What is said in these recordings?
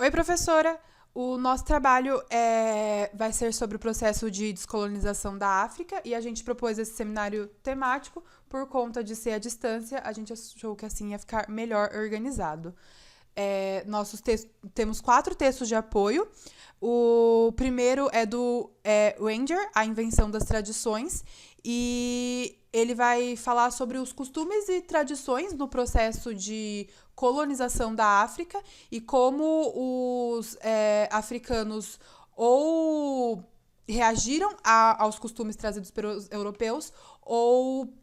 Oi, professora! O nosso trabalho vai ser sobre o processo de descolonização da África e a gente propôs esse seminário temático por conta de ser à distância, a gente achou que assim ia ficar melhor organizado. Temos 4 textos de apoio. O primeiro é do Wenger, A Invenção das Tradições, e ele vai falar sobre os costumes e tradições no processo de colonização da África e como os africanos ou reagiram aos costumes trazidos pelos europeus ou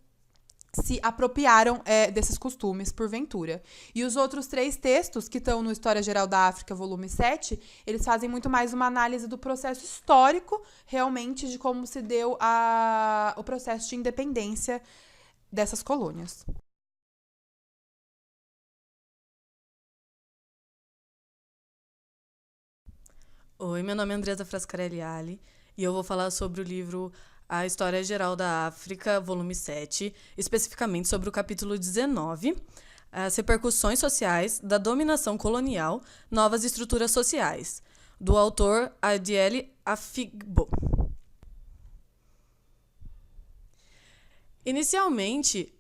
se apropriaram desses costumes, porventura. E os outros 3 textos, que estão no História Geral da África, volume 7, eles fazem muito mais uma análise do processo histórico, realmente, de como se deu o processo de independência dessas colônias. Oi, meu nome é Andresa Frascarelli Ali e eu vou falar sobre o livro A História Geral da África, volume 7, especificamente sobre o capítulo 19, As Repercussões Sociais da Dominação Colonial, Novas Estruturas Sociais, do autor Adiele Afigbo. Inicialmente,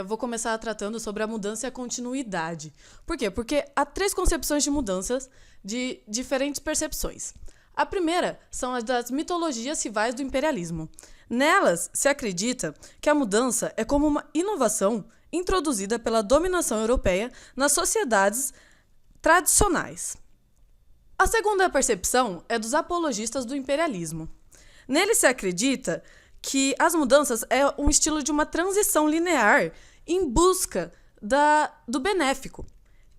vou começar tratando sobre a mudança e a continuidade. Por quê? Porque há 3 concepções de mudanças de diferentes percepções. A primeira são as das mitologias rivais do imperialismo. Nelas, se acredita que a mudança é como uma inovação introduzida pela dominação europeia nas sociedades tradicionais. A segunda percepção é dos apologistas do imperialismo. Nele se acredita que as mudanças é um estilo de uma transição linear em busca do benéfico.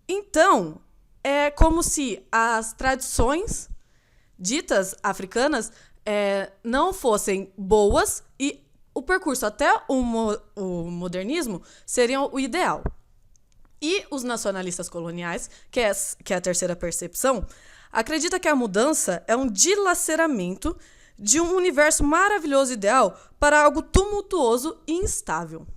Então, é como se as tradições ditas africanas não fossem boas e o percurso até o modernismo seria o ideal. E os nacionalistas coloniais, que é a terceira percepção, acredita que a mudança é um dilaceramento de um universo maravilhoso ideal para algo tumultuoso e instável.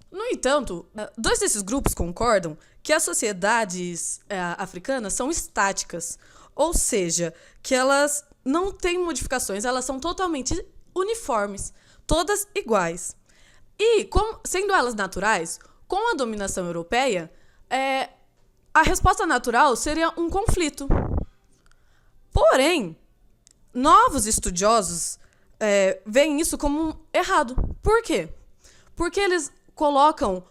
No entanto, 2 desses grupos concordam que as sociedades africanas são estáticas, ou seja, que elas não têm modificações, elas são totalmente uniformes, todas iguais. E, sendo elas naturais, com a dominação europeia, a resposta natural seria um conflito. Porém, novos estudiosos veem isso como errado. Por quê? Porque eles colocam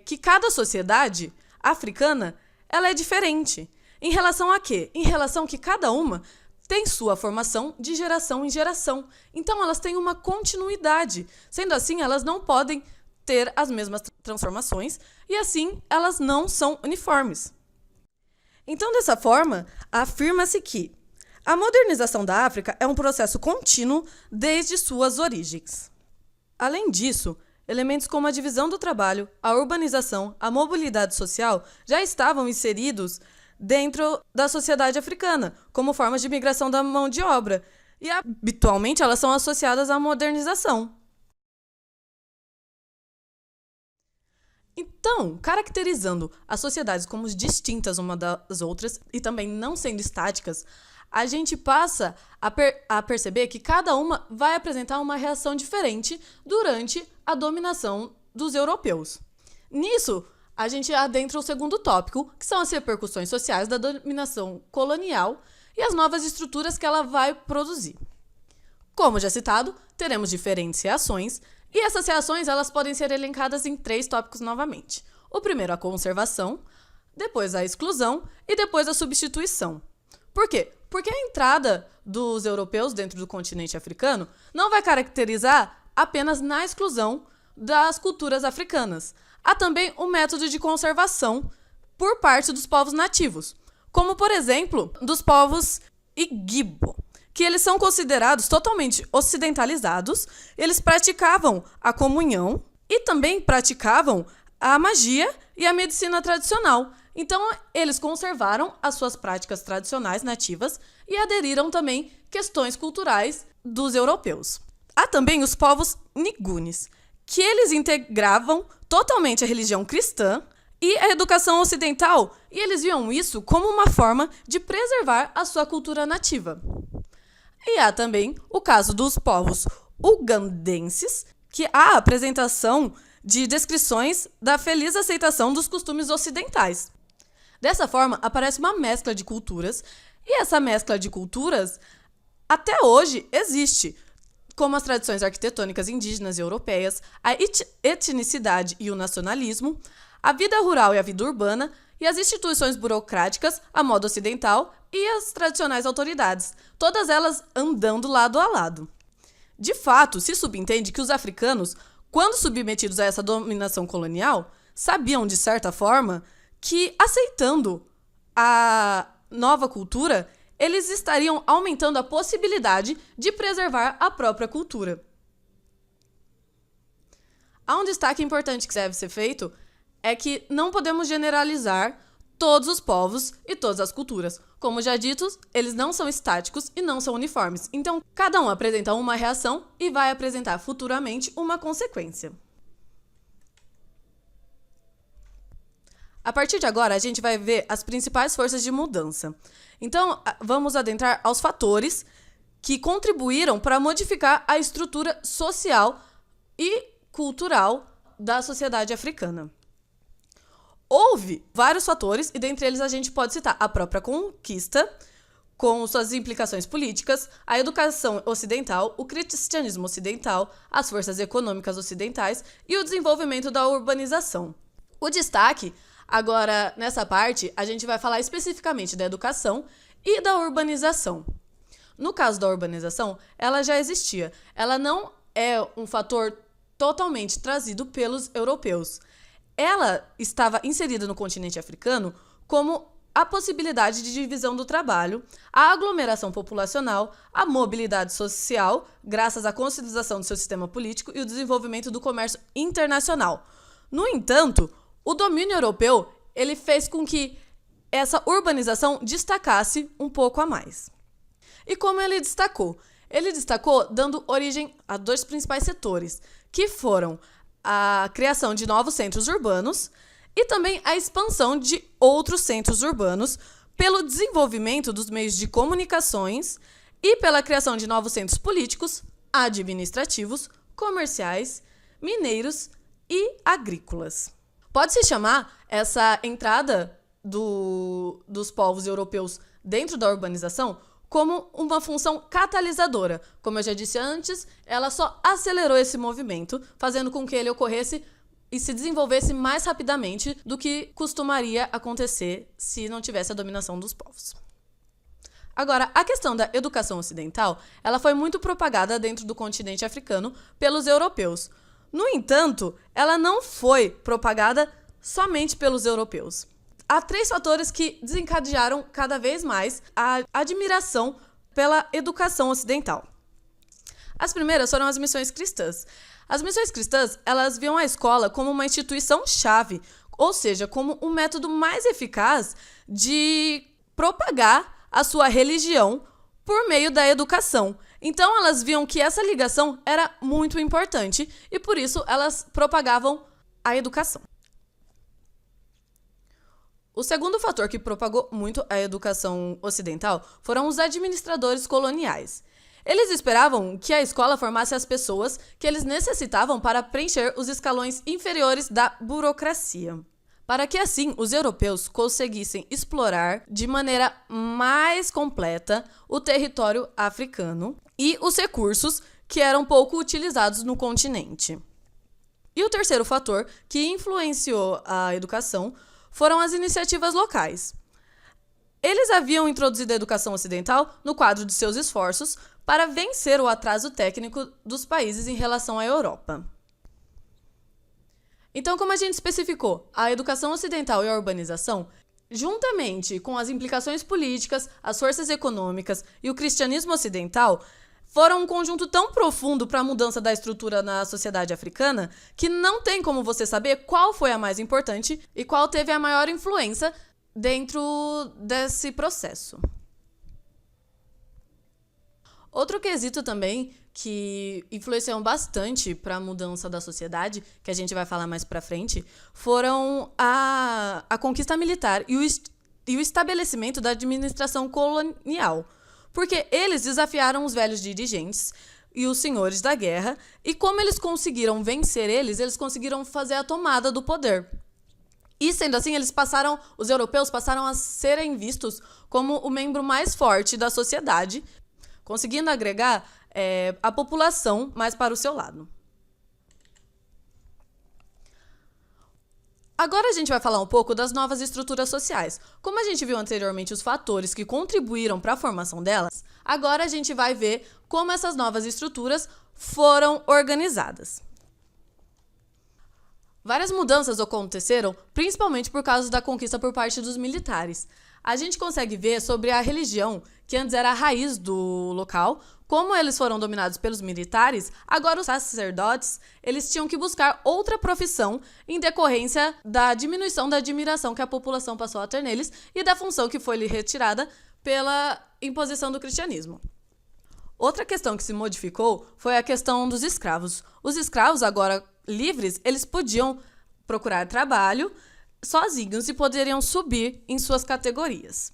que cada sociedade africana ela é diferente. Em relação a quê? Em relação a que cada uma tem sua formação de geração em geração. Então, elas têm uma continuidade. Sendo assim, elas não podem ter as mesmas transformações e, assim, elas não são uniformes. Então, dessa forma, afirma-se que a modernização da África é um processo contínuo desde suas origens. Além disso, elementos como a divisão do trabalho, a urbanização, a mobilidade social já estavam inseridos dentro da sociedade africana, como formas de migração da mão de obra, e habitualmente elas são associadas à modernização. Então, caracterizando as sociedades como distintas uma das outras e também não sendo estáticas, a gente passa a perceber que cada uma vai apresentar uma reação diferente durante a dominação dos europeus. Nisso, a gente adentra o segundo tópico, que são as repercussões sociais da dominação colonial e as novas estruturas que ela vai produzir. Como já citado, teremos diferentes reações, e essas reações elas podem ser elencadas em 3 tópicos novamente. O primeiro, a conservação, depois a exclusão e depois a substituição. Por quê? Porque a entrada dos europeus dentro do continente africano não vai caracterizar apenas na exclusão das culturas africanas. Há também o método de conservação por parte dos povos nativos, como, por exemplo, dos povos Igbo, que eles são considerados totalmente ocidentalizados, eles praticavam a comunhão e também praticavam a magia e a medicina tradicional. Então, eles conservaram as suas práticas tradicionais nativas e aderiram também questões culturais dos europeus. Há também os povos nigunes, que eles integravam totalmente a religião cristã e a educação ocidental, e eles viam isso como uma forma de preservar a sua cultura nativa. E há também o caso dos povos ugandenses, que há a apresentação de descrições da feliz aceitação dos costumes ocidentais. Dessa forma, aparece uma mescla de culturas, e essa mescla de culturas até hoje existe, como as tradições arquitetônicas indígenas e europeias, a etnicidade e o nacionalismo, a vida rural e a vida urbana, e as instituições burocráticas, a moda ocidental e as tradicionais autoridades, todas elas andando lado a lado. De fato, se subentende que os africanos, quando submetidos a essa dominação colonial, sabiam, de certa forma, que aceitando a nova cultura, eles estariam aumentando a possibilidade de preservar a própria cultura. Há um destaque importante que deve ser feito, é que não podemos generalizar todos os povos e todas as culturas. Como já dito, eles não são estáticos e não são uniformes. Então, cada um apresenta uma reação e vai apresentar futuramente uma consequência. A partir de agora, a gente vai ver as principais forças de mudança. Então, vamos adentrar aos fatores que contribuíram para modificar a estrutura social e cultural da sociedade africana. Houve vários fatores, e dentre eles a gente pode citar a própria conquista, com suas implicações políticas, a educação ocidental, o cristianismo ocidental, as forças econômicas ocidentais e o desenvolvimento da urbanização. O destaque, agora, nessa parte, a gente vai falar especificamente da educação e da urbanização. No caso da urbanização, ela já existia. Ela não é um fator totalmente trazido pelos europeus. Ela estava inserida no continente africano como a possibilidade de divisão do trabalho, a aglomeração populacional, a mobilidade social, graças à consolidação do seu sistema político e o desenvolvimento do comércio internacional. No entanto, o domínio europeu ele fez com que essa urbanização destacasse um pouco a mais. E como ele destacou? Ele destacou dando origem a dois principais setores, que foram a criação de novos centros urbanos e também a expansão de outros centros urbanos pelo desenvolvimento dos meios de comunicações e pela criação de novos centros políticos, administrativos, comerciais, mineiros e agrícolas. Pode-se chamar essa entrada dos povos europeus dentro da urbanização como uma função catalisadora. Como eu já disse antes, ela só acelerou esse movimento, fazendo com que ele ocorresse e se desenvolvesse mais rapidamente do que costumaria acontecer se não tivesse a dominação dos povos. Agora, a questão da educação ocidental, ela foi muito propagada dentro do continente africano pelos europeus. No entanto, ela não foi propagada somente pelos europeus. Há três fatores que desencadearam cada vez mais a admiração pela educação ocidental. As primeiras foram as missões cristãs. As missões cristãs, elas viam a escola como uma instituição-chave, ou seja, como um método mais eficaz de propagar a sua religião por meio da educação. Então, elas viam que essa ligação era muito importante e, por isso, elas propagavam a educação. O segundo fator que propagou muito a educação ocidental foram os administradores coloniais. Eles esperavam que a escola formasse as pessoas que eles necessitavam para preencher os escalões inferiores da burocracia, para que assim os europeus conseguissem explorar de maneira mais completa o território africano e os recursos que eram pouco utilizados no continente. E o terceiro fator que influenciou a educação foram as iniciativas locais. Eles haviam introduzido a educação ocidental no quadro de seus esforços para vencer o atraso técnico dos países em relação à Europa. Então, como a gente especificou, a educação ocidental e a urbanização, juntamente com as implicações políticas, as forças econômicas e o cristianismo ocidental, foram um conjunto tão profundo para a mudança da estrutura na sociedade africana que não tem como você saber qual foi a mais importante e qual teve a maior influência dentro desse processo. Outro quesito também que influenciou bastante para a mudança da sociedade, que a gente vai falar mais para frente, foram a conquista militar e o estabelecimento da administração colonial. Porque eles desafiaram os velhos dirigentes e os senhores da guerra, e como eles conseguiram vencer eles conseguiram fazer a tomada do poder. E sendo assim, os europeus passaram a serem vistos como o membro mais forte da sociedade, conseguindo agregar a população mais para o seu lado. Agora a gente vai falar um pouco das novas estruturas sociais. Como a gente viu anteriormente os fatores que contribuíram para a formação delas, agora a gente vai ver como essas novas estruturas foram organizadas. Várias mudanças aconteceram, principalmente por causa da conquista por parte dos militares. A gente consegue ver sobre a religião, que antes era a raiz do local. Como eles foram dominados pelos militares, agora os sacerdotes eles tinham que buscar outra profissão em decorrência da diminuição da admiração que a população passou a ter neles e da função que foi lhe retirada pela imposição do cristianismo. Outra questão que se modificou foi a questão dos escravos. Os escravos, agora livres, eles podiam procurar trabalho sozinhos e poderiam subir em suas categorias.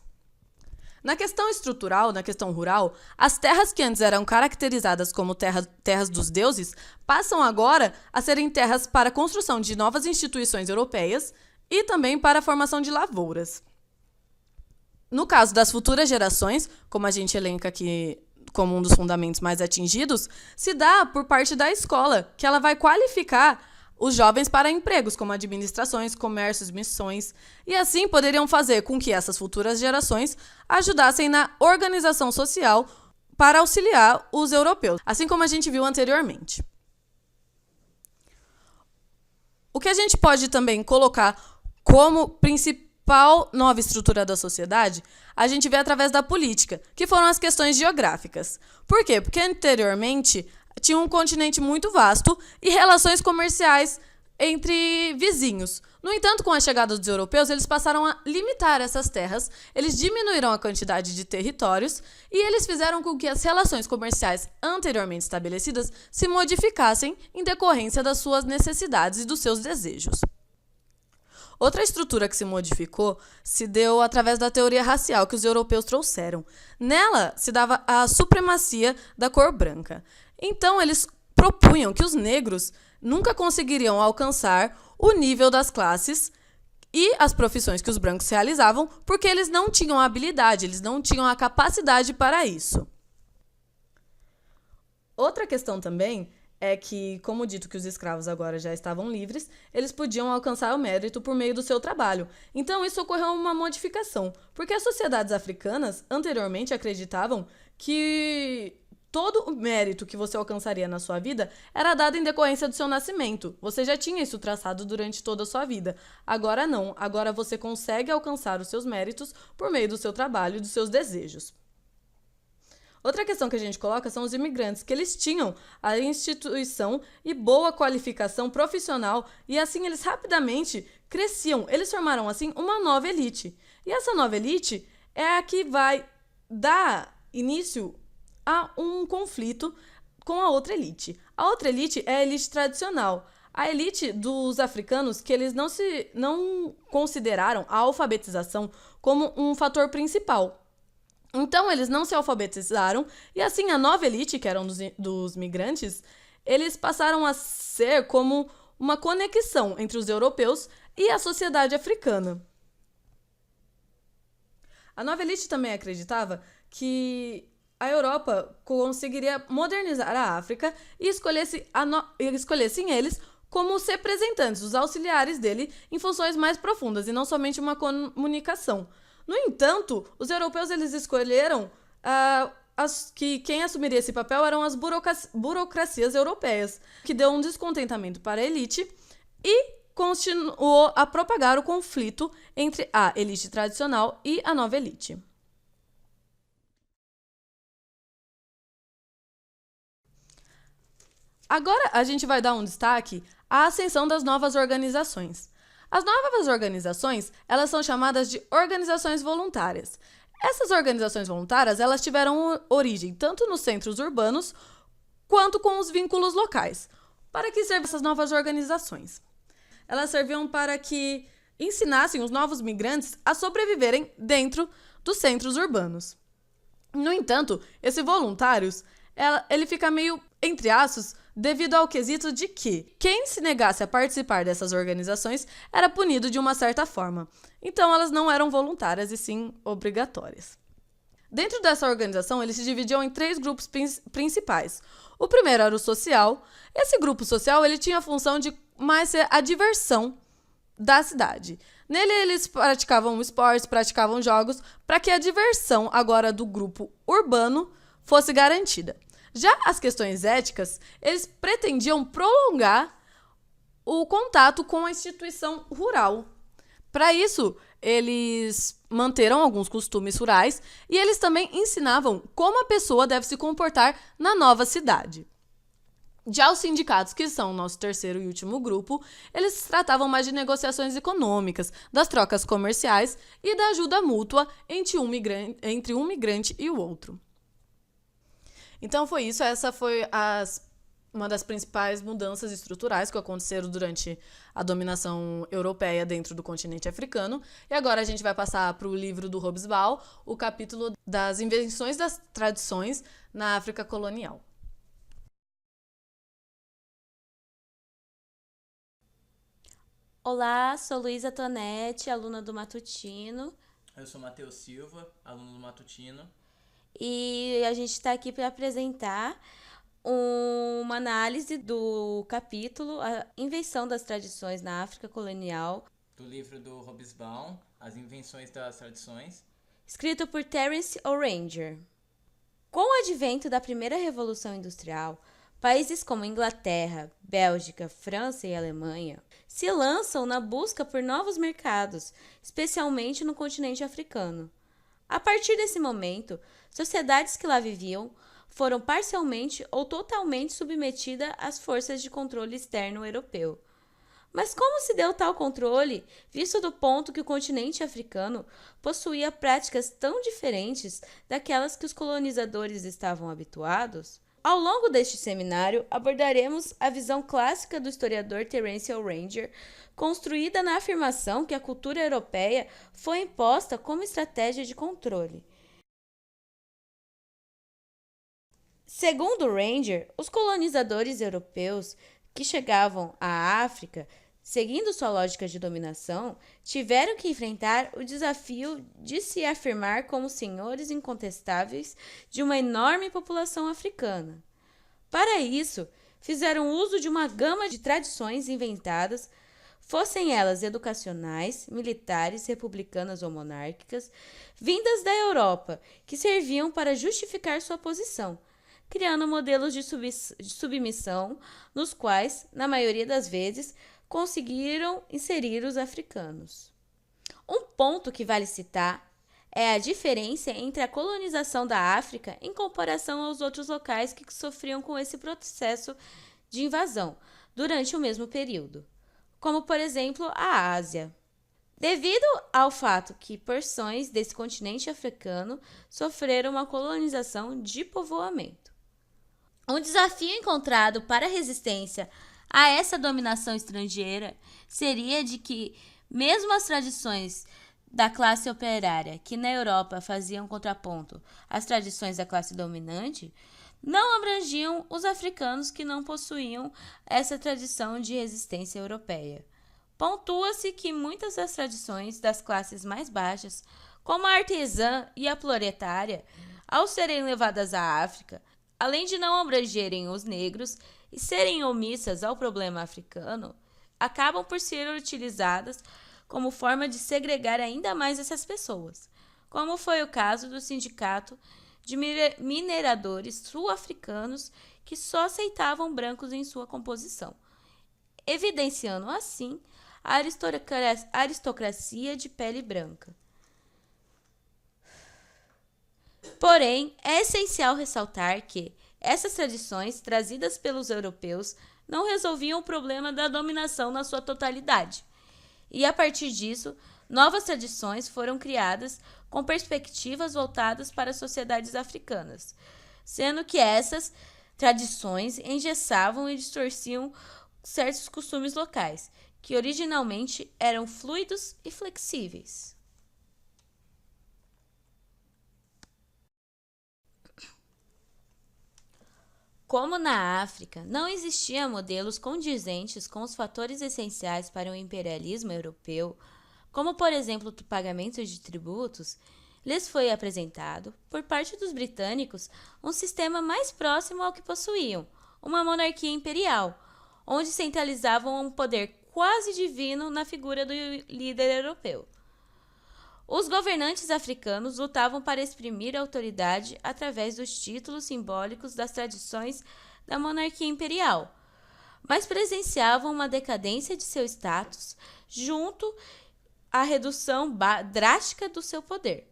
Na questão estrutural, na questão rural, as terras que antes eram caracterizadas como terras dos deuses passam agora a serem terras para a construção de novas instituições europeias e também para a formação de lavouras. No caso das futuras gerações, como a gente elenca aqui como um dos fundamentos mais atingidos, se dá por parte da escola, que ela vai qualificar os jovens para empregos como administrações, comércios, missões, e assim poderiam fazer com que essas futuras gerações ajudassem na organização social para auxiliar os europeus, assim como a gente viu anteriormente. O que a gente pode também colocar como principal nova estrutura da sociedade, a gente vê através da política, que foram as questões geográficas. Por quê? Porque anteriormente tinha um continente muito vasto e relações comerciais entre vizinhos. No entanto, com a chegada dos europeus, eles passaram a limitar essas terras, eles diminuíram a quantidade de territórios e eles fizeram com que as relações comerciais anteriormente estabelecidas se modificassem em decorrência das suas necessidades e dos seus desejos. Outra estrutura que se modificou se deu através da teoria racial que os europeus trouxeram. Nela se dava a supremacia da cor branca. Então, eles propunham que os negros nunca conseguiriam alcançar o nível das classes e as profissões que os brancos realizavam, porque eles não tinham a habilidade, eles não tinham a capacidade para isso. Outra questão também é que, como dito que os escravos agora já estavam livres, eles podiam alcançar o mérito por meio do seu trabalho. Então, isso ocorreu uma modificação, porque as sociedades africanas anteriormente acreditavam que todo o mérito que você alcançaria na sua vida era dado em decorrência do seu nascimento. Você já tinha isso traçado durante toda a sua vida. Agora não. Agora você consegue alcançar os seus méritos por meio do seu trabalho e dos seus desejos. Outra questão que a gente coloca são os imigrantes, que eles tinham a instituição e boa qualificação profissional e assim eles rapidamente cresciam. Eles formaram assim uma nova elite. E essa nova elite é a que vai dar início a um conflito com a outra elite. A outra elite é a elite tradicional. A elite dos africanos, que eles não consideraram a alfabetização como um fator principal. Então, eles não se alfabetizaram e assim a nova elite, que eram dos migrantes, eles passaram a ser como uma conexão entre os europeus e a sociedade africana. A nova elite também acreditava que a Europa conseguiria modernizar a África e escolhessem eles como os representantes, os auxiliares dele, em funções mais profundas e não somente uma comunicação. No entanto, os europeus eles escolheram que quem assumiria esse papel eram as burocracias europeias, que deu um descontentamento para a elite e continuou a propagar o conflito entre a elite tradicional e a nova elite. Agora a gente vai dar um destaque à ascensão das novas organizações. As novas organizações, elas são chamadas de organizações voluntárias. Essas organizações voluntárias, elas tiveram origem tanto nos centros urbanos quanto com os vínculos locais. Para que servem essas novas organizações? Elas serviam para que ensinassem os novos migrantes a sobreviverem dentro dos centros urbanos. No entanto, esses voluntários, ele fica meio, entre aspas, devido ao quesito de que quem se negasse a participar dessas organizações era punido de uma certa forma. Então, elas não eram voluntárias e sim obrigatórias. Dentro dessa organização, eles se dividiam em 3 grupos principais. O primeiro era o social. Esse grupo social ele tinha a função de mais ser a diversão da cidade. Nele, eles praticavam esportes, praticavam jogos, para que a diversão agora do grupo urbano fosse garantida. Já as questões éticas, eles pretendiam prolongar o contato com a instituição rural. Para isso, eles manteram alguns costumes rurais e eles também ensinavam como a pessoa deve se comportar na nova cidade. Já os sindicatos, que são o nosso terceiro e último grupo, eles tratavam mais de negociações econômicas, das trocas comerciais e da ajuda mútua entre um migrante e o outro. Então foi isso, essa foi uma das principais mudanças estruturais que aconteceram durante a dominação europeia dentro do continente africano. E agora a gente vai passar para o livro do Hobsbawm, o capítulo das invenções das tradições na África colonial. Olá, sou Luísa Tonetti, aluna do Matutino. Eu sou Matheus Silva, aluno do Matutino. E a gente está aqui para apresentar uma análise do capítulo A Invenção das Tradições na África Colonial, Do livro do Hobsbawm, As Invenções das Tradições, escrito por Terence O'Ranger. Com o advento da primeira Revolução Industrial, países como Inglaterra, Bélgica, França e Alemanha se lançam na busca por novos mercados, especialmente no continente africano. A partir desse momento, sociedades que lá viviam foram parcialmente ou totalmente submetidas às forças de controle externo europeu. Mas como se deu tal controle, visto do ponto que o continente africano possuía práticas tão diferentes daquelas que os colonizadores estavam habituados? Ao longo deste seminário, abordaremos a visão clássica do historiador Terence O'Ranger, construída na afirmação que a cultura europeia foi imposta como estratégia de controle. Segundo Ranger, os colonizadores europeus que chegavam à África, seguindo sua lógica de dominação, tiveram que enfrentar o desafio de se afirmar como senhores incontestáveis de uma enorme população africana. Para isso, fizeram uso de uma gama de tradições inventadas, fossem elas educacionais, militares, republicanas ou monárquicas, vindas da Europa, que serviam para justificar sua posição, criando modelos de submissão, nos quais, na maioria das vezes, conseguiram inserir os africanos. Um ponto que vale citar é a diferença entre a colonização da África em comparação aos outros locais que sofriam com esse processo de invasão durante o mesmo período, como, por exemplo, a Ásia. Devido ao fato que porções desse continente africano sofreram uma colonização de povoamento. Um desafio encontrado para a resistência a essa dominação estrangeira seria de que, mesmo as tradições da classe operária, que na Europa faziam contraponto às tradições da classe dominante, não abrangiam os africanos que não possuíam essa tradição de resistência europeia. Pontua-se que muitas das tradições das classes mais baixas, como a artesã e a proletária, ao serem levadas à África, além de não abrangerem os negros e serem omissas ao problema africano, acabam por ser utilizadas como forma de segregar ainda mais essas pessoas, como foi o caso do sindicato de mineradores sul-africanos que só aceitavam brancos em sua composição, evidenciando assim a aristocracia de pele branca. Porém, é essencial ressaltar que essas tradições trazidas pelos europeus não resolviam o problema da dominação na sua totalidade, e a partir disso Novas tradições foram criadas com perspectivas voltadas para as sociedades africanas, sendo que essas tradições engessavam e distorciam certos costumes locais, que originalmente eram fluidos e flexíveis. Como na África não existiam modelos condizentes com os fatores essenciais para o imperialismo europeu, como por exemplo o pagamento de tributos, lhes foi apresentado, por parte dos britânicos, um sistema mais próximo ao que possuíam, uma monarquia imperial, onde centralizavam um poder quase divino na figura do líder europeu. Os governantes africanos lutavam para exprimir a autoridade através dos títulos simbólicos das tradições da monarquia imperial, mas presenciavam uma decadência de seu status junto à redução drástica do seu poder.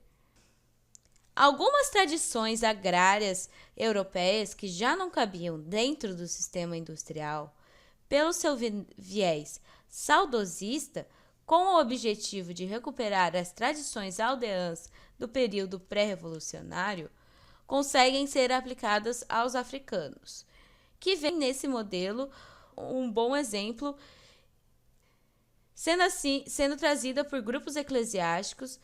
Algumas tradições agrárias europeias que já não cabiam dentro do sistema industrial, pelo seu viés saudosista, com o objetivo de recuperar as tradições aldeãs do período pré-revolucionário, conseguem ser aplicadas aos africanos, que veem nesse modelo um bom exemplo, sendo trazida por grupos eclesiásticos,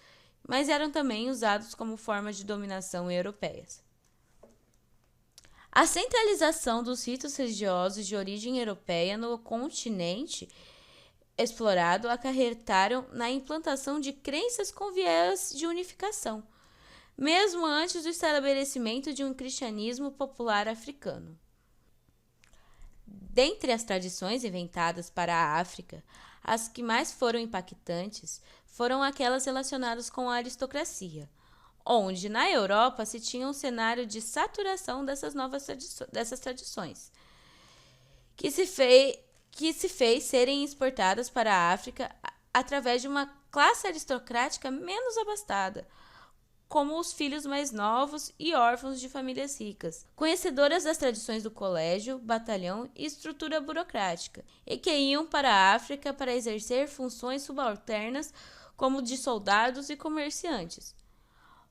mas eram também usados como forma de dominação europeias. A centralização dos ritos religiosos de origem europeia no continente explorado acarretaram na implantação de crenças com viés de unificação, mesmo antes do estabelecimento de um cristianismo popular africano. Dentre as tradições inventadas para a África, as que mais foram impactantes foram aquelas relacionadas com a aristocracia, onde na Europa se tinha um cenário de saturação dessas tradições, que se fez serem exportadas para a África através de uma classe aristocrática menos abastada, como os filhos mais novos e órfãos de famílias ricas, conhecedoras das tradições do colégio, batalhão e estrutura burocrática, e que iam para a África para exercer funções subalternas como de soldados e comerciantes.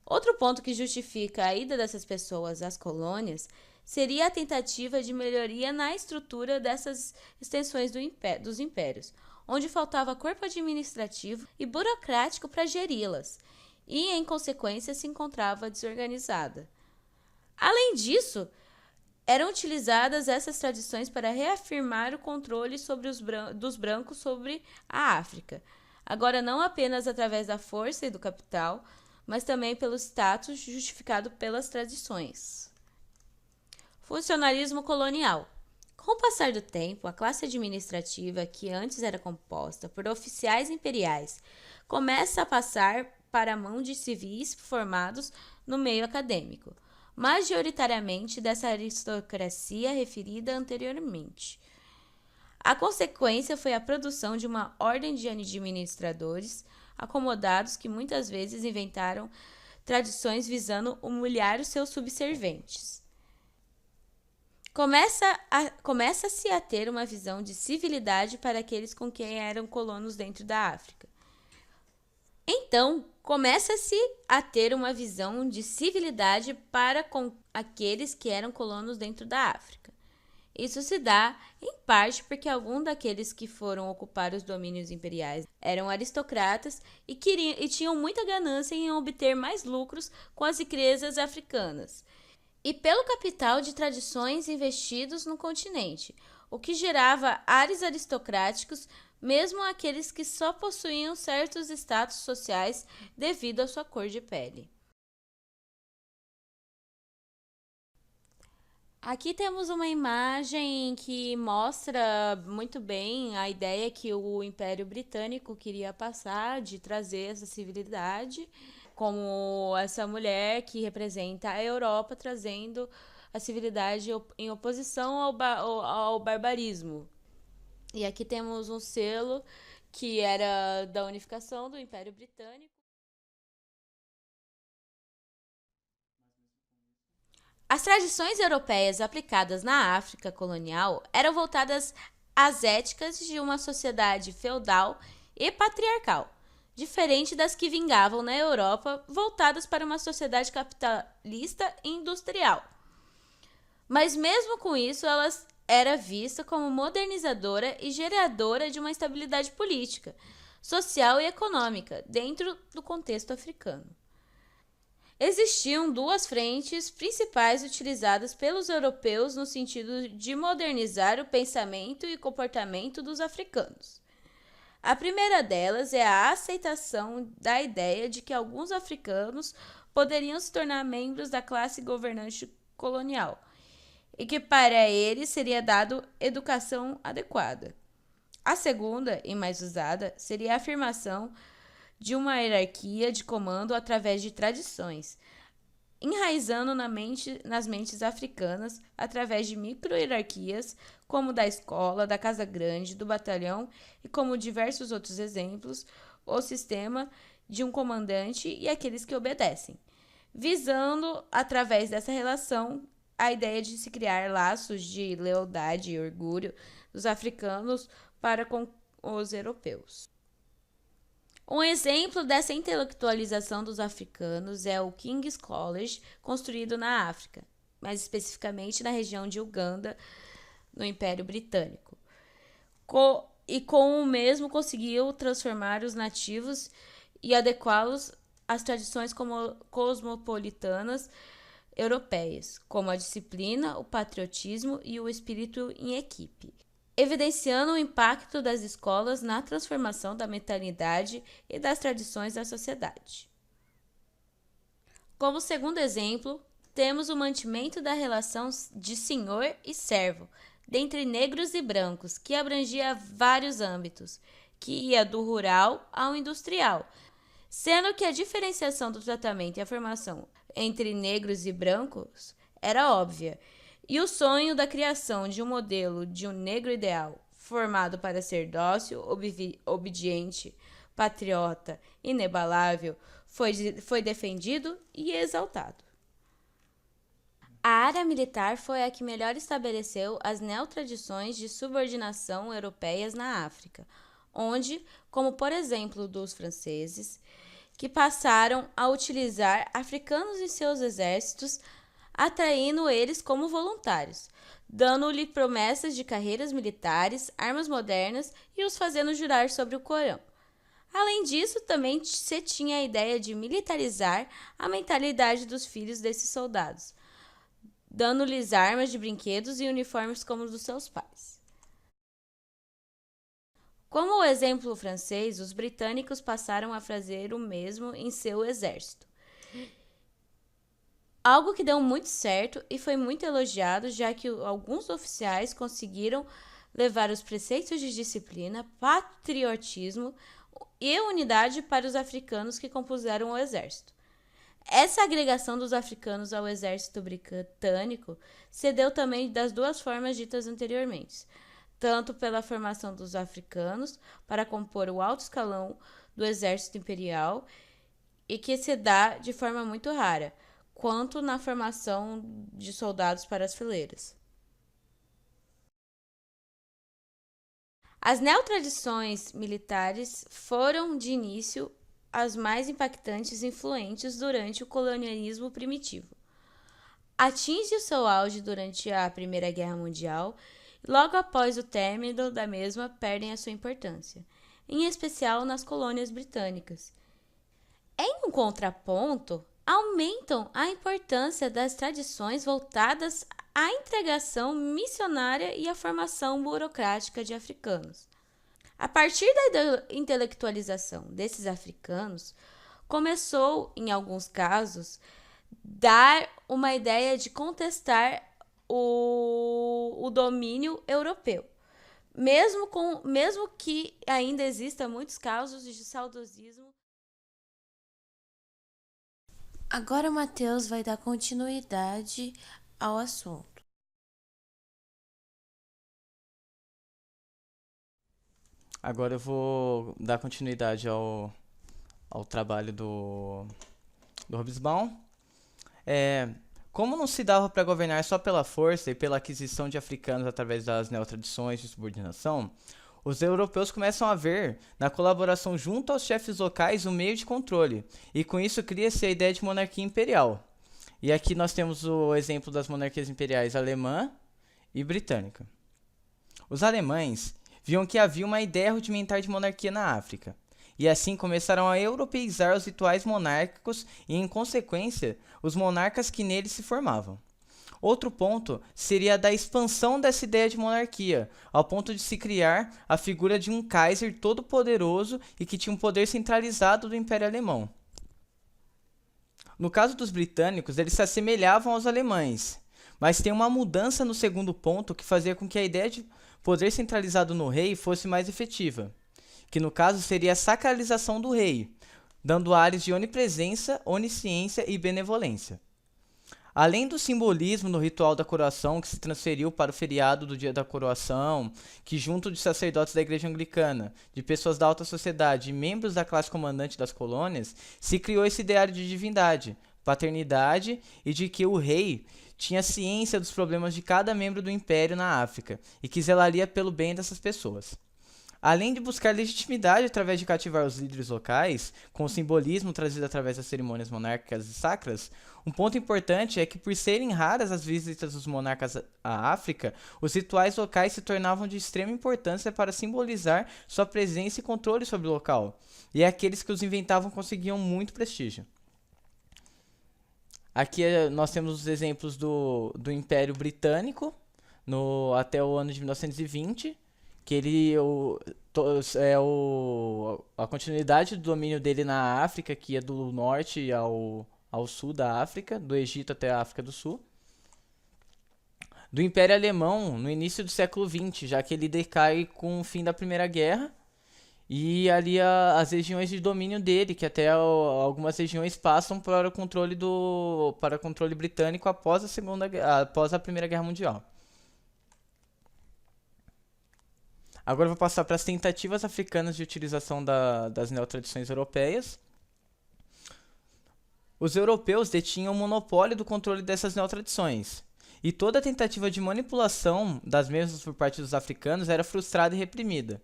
Outro ponto que justifica a ida dessas pessoas às colônias seria a tentativa de melhoria na estrutura dessas extensões dos impérios, onde faltava corpo administrativo e burocrático para geri-las, e, em consequência, se encontrava desorganizada. Além disso, eram utilizadas essas tradições para reafirmar o controle dos brancos sobre a África, agora não apenas através da força e do capital, mas também pelo status justificado pelas tradições. Funcionalismo colonial. Com o passar do tempo, a classe administrativa, que antes era composta por oficiais imperiais, começa a passar para a mão de civis formados no meio acadêmico, majoritariamente dessa aristocracia referida anteriormente. A consequência foi a produção de uma ordem de administradores acomodados que muitas vezes inventaram tradições visando humilhar os seus subserventes. Começa-se a ter uma visão de civilidade para aqueles com quem eram colonos dentro da África. Então, começa-se a ter uma visão de civilidade para com aqueles que eram colonos dentro da África. Isso se dá, em parte, porque alguns daqueles que foram ocupar os domínios imperiais eram aristocratas e tinham muita ganância em obter mais lucros com as riquezas africanas, e pelo capital de tradições investidos no continente, o que gerava ares aristocráticos, mesmo aqueles que só possuíam certos status sociais devido à sua cor de pele. Aqui temos uma imagem que mostra muito bem a ideia que o Império Britânico queria passar de trazer essa civilidade, como essa mulher que representa a Europa trazendo a civilidade em oposição ao barbarismo. E aqui temos um selo que era da unificação do Império Britânico. As tradições europeias aplicadas na África colonial eram voltadas às éticas de uma sociedade feudal e patriarcal, diferente das que vingavam na Europa, voltadas para uma sociedade capitalista e industrial. Mas mesmo com isso, ela era vista como modernizadora e geradora de uma estabilidade política, social e econômica dentro do contexto africano. Existiam duas frentes principais utilizadas pelos europeus no sentido de modernizar o pensamento e comportamento dos africanos. A primeira delas é a aceitação da ideia de que alguns africanos poderiam se tornar membros da classe governante colonial e que para eles seria dado educação adequada. A segunda, e mais usada, seria a afirmação de uma hierarquia de comando através de tradições, enraizando nas mentes africanas através de micro-hierarquias, como da escola, da casa grande, do batalhão e como diversos outros exemplos, o sistema de um comandante e aqueles que obedecem, visando, através dessa relação, a ideia de se criar laços de lealdade e orgulho dos africanos para com os europeus. Um exemplo dessa intelectualização dos africanos é o King's College, construído na África, mais especificamente na região de Uganda, no Império Britânico. E com o mesmo conseguiu transformar os nativos e adequá-los às tradições cosmopolitanas europeias, como a disciplina, o patriotismo e o espírito em equipe, evidenciando o impacto das escolas na transformação da mentalidade e das tradições da sociedade. Como segundo exemplo, temos o mantimento da relação de senhor e servo, dentre negros e brancos, que abrangia vários âmbitos, que ia do rural ao industrial, sendo que a diferenciação do tratamento e a formação entre negros e brancos era óbvia, e o sonho da criação de um modelo de um negro ideal, formado para ser dócil, obediente, patriota, inabalável, foi defendido e exaltado. A área militar foi a que melhor estabeleceu as neotradições de subordinação europeias na África, onde, como por exemplo dos franceses, que passaram a utilizar africanos em seus exércitos, atraindo eles como voluntários, dando-lhe promessas de carreiras militares, armas modernas e os fazendo jurar sobre o Corão. Além disso, também se tinha a ideia de militarizar a mentalidade dos filhos desses soldados, dando-lhes armas de brinquedos e uniformes como os dos seus pais. Como o exemplo francês, os britânicos passaram a fazer o mesmo em seu exército. Algo que deu muito certo e foi muito elogiado, já que alguns oficiais conseguiram levar os preceitos de disciplina, patriotismo e unidade para os africanos que compuseram o exército. Essa agregação dos africanos ao exército britânico se deu também das duas formas ditas anteriormente, tanto pela formação dos africanos para compor o alto escalão do exército imperial, e que se dá de forma muito rara, quanto na formação de soldados para as fileiras. As neotradições militares foram, de início, as mais impactantes e influentes durante o colonialismo primitivo. Atinge o seu auge durante a Primeira Guerra Mundial e logo após o término da mesma perdem a sua importância, em especial nas colônias britânicas. Em um contraponto, aumentam a importância das tradições voltadas à integração missionária e à formação burocrática de africanos. A partir da intelectualização desses africanos, começou, em alguns casos, dar uma ideia de contestar o domínio europeu, mesmo que ainda exista muitos casos de saudosismo. Agora o Matheus vai dar continuidade ao assunto. Agora eu vou dar continuidade ao trabalho do Hobsbawm. Como não se dava para governar só pela força e pela aquisição de africanos através das neotradições de subordinação, Os europeus começam a ver na colaboração junto aos chefes locais um meio de controle, e com isso cria-se a ideia de monarquia imperial. E aqui nós temos o exemplo das monarquias imperiais alemã e britânica. Os alemães viam que havia uma ideia rudimentar de monarquia na África, e assim começaram a europeizar os rituais monárquicos e, em consequência, os monarcas que neles se formavam. Outro ponto seria a da expansão dessa ideia de monarquia, ao ponto de se criar a figura de um Kaiser todo-poderoso e que tinha um poder centralizado do Império Alemão. No caso dos britânicos, eles se assemelhavam aos alemães, mas tem uma mudança no segundo ponto que fazia com que a ideia de poder centralizado no rei fosse mais efetiva, que no caso seria a sacralização do rei, dando ares de onipresença, onisciência e benevolência. Além do simbolismo no ritual da coroação, que se transferiu para o feriado do dia da coroação, que junto de sacerdotes da igreja anglicana, de pessoas da alta sociedade e membros da classe comandante das colônias, se criou esse ideário de divindade, paternidade e de que o rei tinha ciência dos problemas de cada membro do império na África e que zelaria pelo bem dessas pessoas. Além de buscar legitimidade através de cativar os líderes locais, com o simbolismo trazido através das cerimônias monárquicas e sacras, um ponto importante é que, por serem raras as visitas dos monarcas à África, os rituais locais se tornavam de extrema importância para simbolizar sua presença e controle sobre o local, e aqueles que os inventavam conseguiam muito prestígio. Aqui nós temos os exemplos do Império Britânico, até o ano de 1920, que a continuidade do domínio dele na África, que ia do norte ao sul da África, do Egito até a África do Sul. Do Império Alemão, no início do século XX, já que ele decai com o fim da Primeira Guerra, e ali as regiões de domínio dele, que até algumas regiões passam para o controle britânico após a Primeira Guerra Mundial. Agora eu vou passar para as tentativas africanas de utilização das neotradições europeias. Os europeus detinham o monopólio do controle dessas neotradições, e toda tentativa de manipulação das mesmas por parte dos africanos era frustrada e reprimida.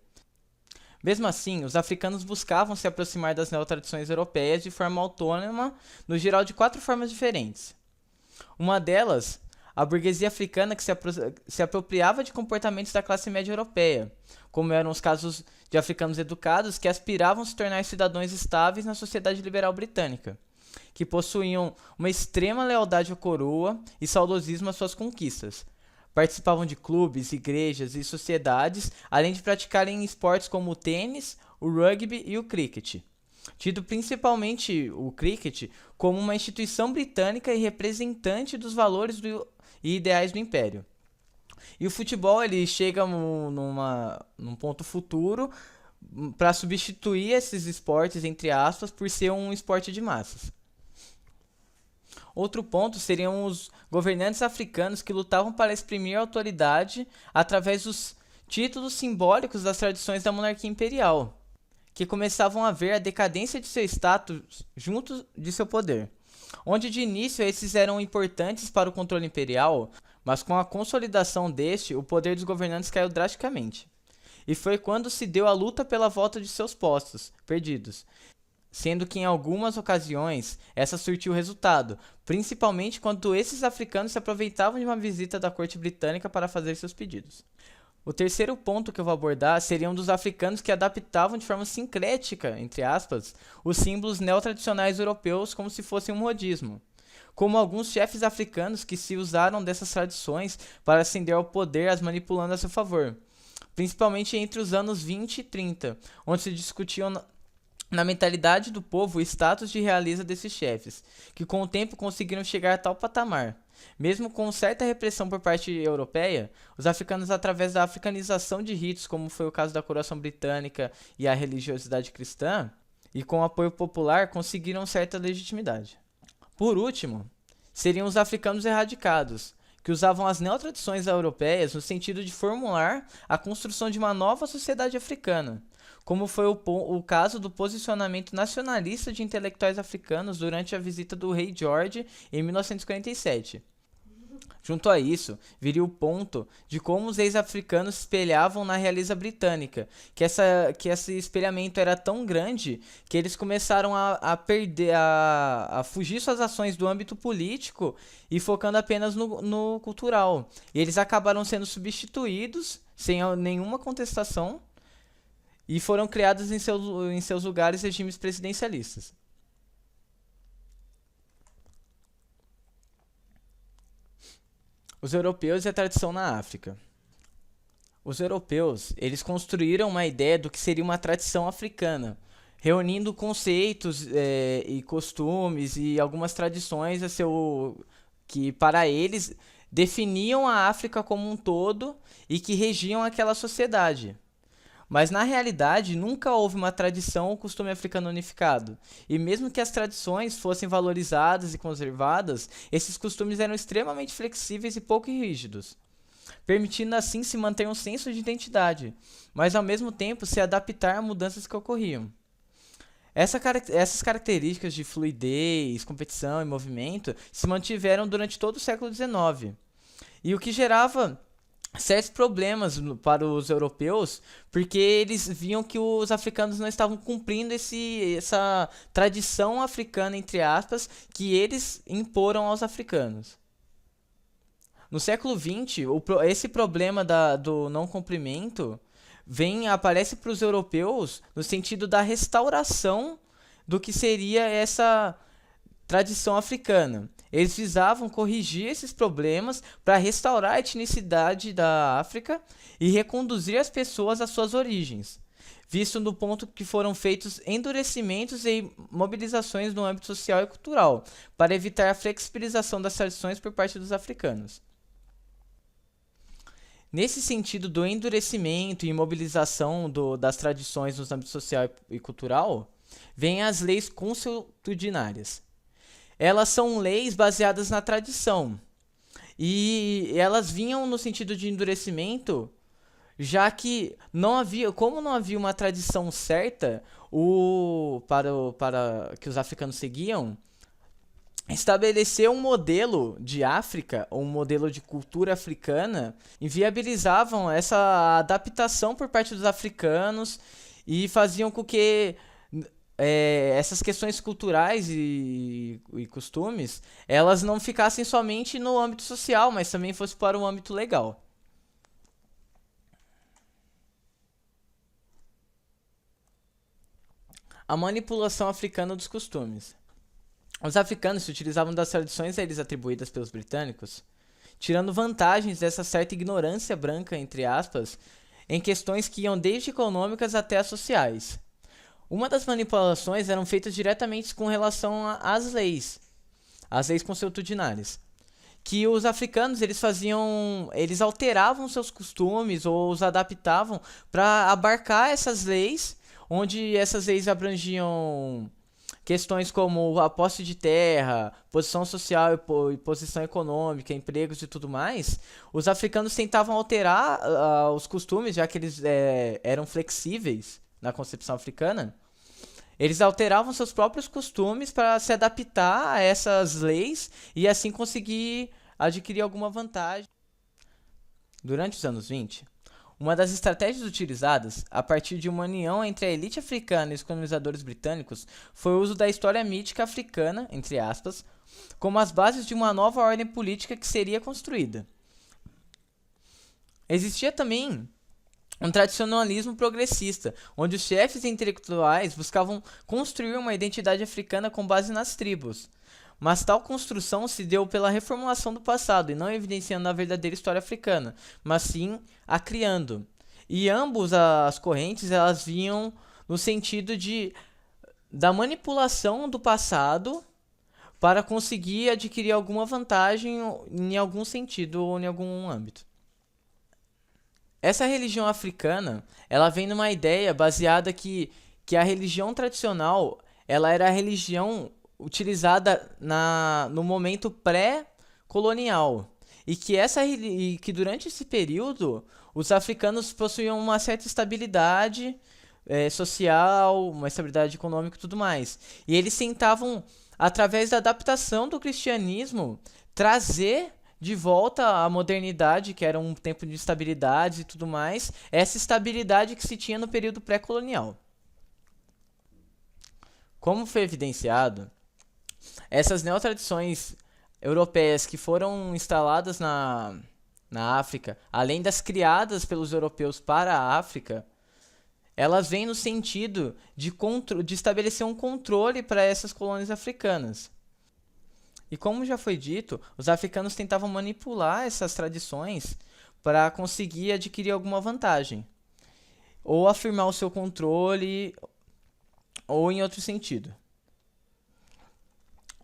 Mesmo assim, os africanos buscavam se aproximar das neotradições europeias de forma autônoma, no geral de 4 formas diferentes. Uma delas, a burguesia africana que se apropriava de comportamentos da classe média europeia, como eram os casos de africanos educados que aspiravam se tornar cidadãos estáveis na sociedade liberal britânica, que possuíam uma extrema lealdade à coroa e saudosismo às suas conquistas. Participavam de clubes, igrejas e sociedades, além de praticarem esportes como o tênis, o rugby e o cricket, tido principalmente o cricket como uma instituição britânica e representante dos valores e ideais do Império. E o futebol ele chega num ponto futuro para substituir esses esportes, entre aspas, por ser um esporte de massas. Outro ponto seriam os governantes africanos que lutavam para exprimir a autoridade através dos títulos simbólicos das tradições da monarquia imperial, que começavam a ver a decadência de seu status junto de seu poder, onde de início esses eram importantes para o controle imperial, mas com a consolidação deste, o poder dos governantes caiu drasticamente. E foi quando se deu a luta pela volta de seus postos perdidos, sendo que em algumas ocasiões essa surtiu resultado, principalmente quando esses africanos se aproveitavam de uma visita da corte britânica para fazer seus pedidos. O terceiro ponto que eu vou abordar seria um dos africanos que adaptavam de forma sincrética, entre aspas, os símbolos neotradicionais europeus como se fossem um modismo, como alguns chefes africanos que se usaram dessas tradições para ascender ao poder, as manipulando a seu favor, principalmente entre os anos 20 e 30, onde se discutiam na mentalidade do povo o status de realeza desses chefes, que com o tempo conseguiram chegar a tal patamar. Mesmo com certa repressão por parte europeia, os africanos, através da africanização de ritos, como foi o caso da coroação britânica e a religiosidade cristã, e com apoio popular, conseguiram certa legitimidade. Por último, seriam os africanos erradicados, que usavam as neotradições europeias no sentido de formular a construção de uma nova sociedade africana, como foi o caso do posicionamento nacionalista de intelectuais africanos durante a visita do rei George em 1947. Junto a isso, viria o ponto de como os ex-africanos se espelhavam na realeza britânica, que esse espelhamento era tão grande que eles começaram a fugir suas ações do âmbito político e focando apenas no cultural. E eles acabaram sendo substituídos sem nenhuma contestação e foram criados em seus lugares regimes presidencialistas. Os europeus e a tradição na África. Os europeus, eles construíram uma ideia do que seria uma tradição africana, reunindo conceitos e costumes e algumas tradições que para eles definiam a África como um todo e que regiam aquela sociedade. Mas na realidade nunca houve uma tradição ou costume africano unificado, e mesmo que as tradições fossem valorizadas e conservadas, esses costumes eram extremamente flexíveis e pouco rígidos, permitindo assim se manter um senso de identidade, mas ao mesmo tempo se adaptar a mudanças que ocorriam. Essas características de fluidez, competição e movimento se mantiveram durante todo o século XIX, e o que gerava certos problemas para os europeus, porque eles viam que os africanos não estavam cumprindo essa tradição africana, entre aspas, que eles imporam aos africanos. No século XX, esse problema do não cumprimento aparece para os europeus no sentido da restauração do que seria essa tradição africana. Eles visavam corrigir esses problemas para restaurar a etnicidade da África e reconduzir as pessoas às suas origens, visto no ponto que foram feitos endurecimentos e mobilizações no âmbito social e cultural, para evitar a flexibilização das tradições por parte dos africanos. Nesse sentido do endurecimento e mobilização das tradições no âmbito social e cultural, vêm as leis consuetudinárias. Elas são leis baseadas na tradição, e elas vinham no sentido de endurecimento, já que como não havia uma tradição certa para que os africanos seguiam, estabelecer um modelo de África, ou um modelo de cultura africana, inviabilizavam essa adaptação por parte dos africanos e faziam com que essas questões culturais e costumes, elas não ficassem somente no âmbito social, mas também fosse para o âmbito legal. A manipulação africana dos costumes. Os africanos se utilizavam das tradições a eles atribuídas pelos britânicos, tirando vantagens dessa certa ignorância branca, entre aspas, em questões que iam desde econômicas até as sociais. Uma das manipulações eram feitas diretamente com relação às leis consuetudinárias, que os africanos eles alteravam seus costumes ou os adaptavam para abarcar essas leis, onde essas leis abrangiam questões como a posse de terra, posição social e posição econômica, empregos e tudo mais. Os africanos tentavam alterar os costumes, já que eles eram flexíveis na concepção africana. Eles alteravam seus próprios costumes para se adaptar a essas leis e assim conseguir adquirir alguma vantagem. Durante os anos 20, uma das estratégias utilizadas, a partir de uma união entre a elite africana e os colonizadores britânicos, foi o uso da história mítica africana, entre aspas, como as bases de uma nova ordem política que seria construída. Existia também um tradicionalismo progressista, onde os chefes intelectuais buscavam construir uma identidade africana com base nas tribos. Mas tal construção se deu pela reformulação do passado e não evidenciando a verdadeira história africana, mas sim a criando. E ambas as correntes elas vinham no sentido da manipulação do passado para conseguir adquirir alguma vantagem em algum sentido ou em algum âmbito. Essa religião africana, ela vem numa ideia baseada que a religião tradicional, ela era a religião utilizada no momento pré-colonial. E que durante esse período, os africanos possuíam uma certa estabilidade social, uma estabilidade econômica e tudo mais. E eles tentavam, através da adaptação do cristianismo, trazer de volta à modernidade, que era um tempo de estabilidade e tudo mais, essa estabilidade que se tinha no período pré-colonial. Como foi evidenciado, essas neotradições europeias que foram instaladas na África, além das criadas pelos europeus para a África, elas vêm no sentido de estabelecer um controle para essas colônias africanas. E como já foi dito, os africanos tentavam manipular essas tradições para conseguir adquirir alguma vantagem, ou afirmar o seu controle, ou em outro sentido.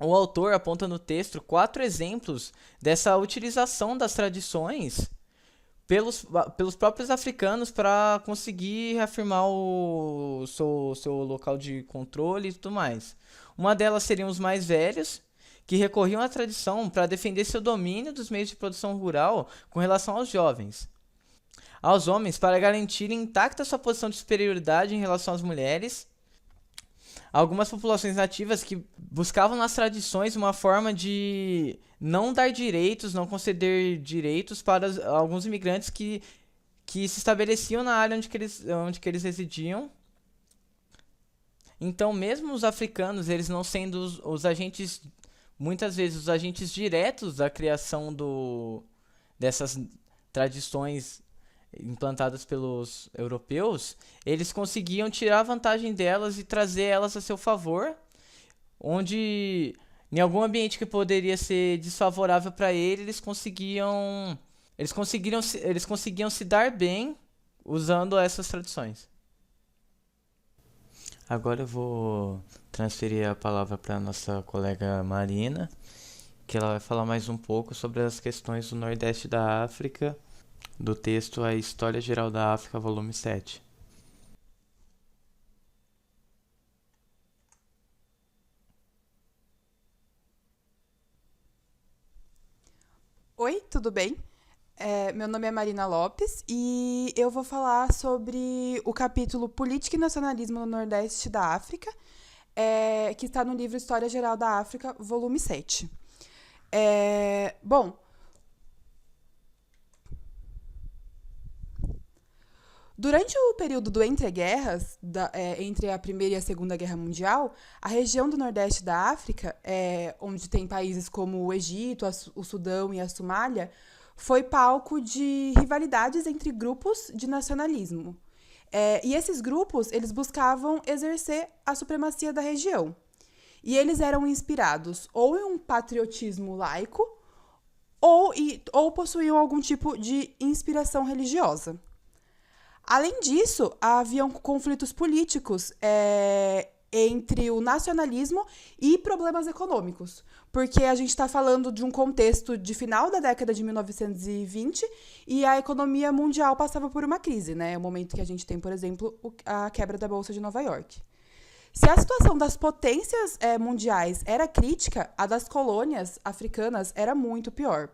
O autor aponta no texto 4 exemplos dessa utilização das tradições pelos próprios africanos para conseguir reafirmar o seu local de controle e tudo mais. Uma delas seriam os mais velhos, que recorriam à tradição para defender seu domínio dos meios de produção rural com relação aos jovens. Aos homens, para garantir intacta sua posição de superioridade em relação às mulheres. Algumas populações nativas que buscavam nas tradições uma forma de não dar direitos, não conceder direitos para alguns imigrantes que se estabeleciam na área onde que eles residiam. Então, mesmo os africanos, eles não sendo os agentes, muitas vezes os agentes diretos da criação dessas tradições implantadas pelos europeus, eles conseguiam tirar vantagem delas e trazer elas a seu favor, onde em algum ambiente que poderia ser desfavorável para eles conseguiam se dar bem usando essas tradições. Agora eu vou transferir a palavra para a nossa colega Marina, que ela vai falar mais um pouco sobre as questões do Nordeste da África, do texto A História Geral da África, volume 7. Oi, tudo bem? Meu nome é Marina Lopes e eu vou falar sobre o capítulo Política e Nacionalismo no Nordeste da África, que está no livro História Geral da África, volume 7. Bom, durante o período do entreguerras, entre a Primeira e a Segunda Guerra Mundial, a região do Nordeste da África, onde tem países como o Egito, o Sudão e a Somália, foi palco de rivalidades entre grupos de nacionalismo. E esses grupos, eles buscavam exercer a supremacia da região. E eles eram inspirados ou em um patriotismo laico ou possuíam algum tipo de inspiração religiosa. Além disso, haviam conflitos políticos entre o nacionalismo e problemas econômicos, porque a gente está falando de um contexto de final da década de 1920 e a economia mundial passava por uma crise, né? O momento que a gente tem, por exemplo, a quebra da Bolsa de Nova York. Se a situação das potências mundiais era crítica, a das colônias africanas era muito pior.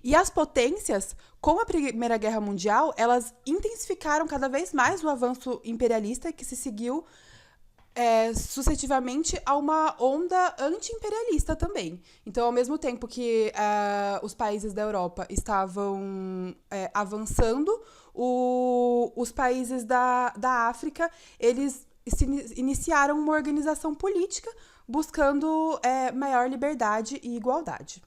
E as potências, com a Primeira Guerra Mundial, elas intensificaram cada vez mais o avanço imperialista que se seguiu sucessivamente a uma onda anti-imperialista também. Então, ao mesmo tempo que os países da Europa estavam avançando, os países da África, eles iniciaram uma organização política buscando maior liberdade e igualdade.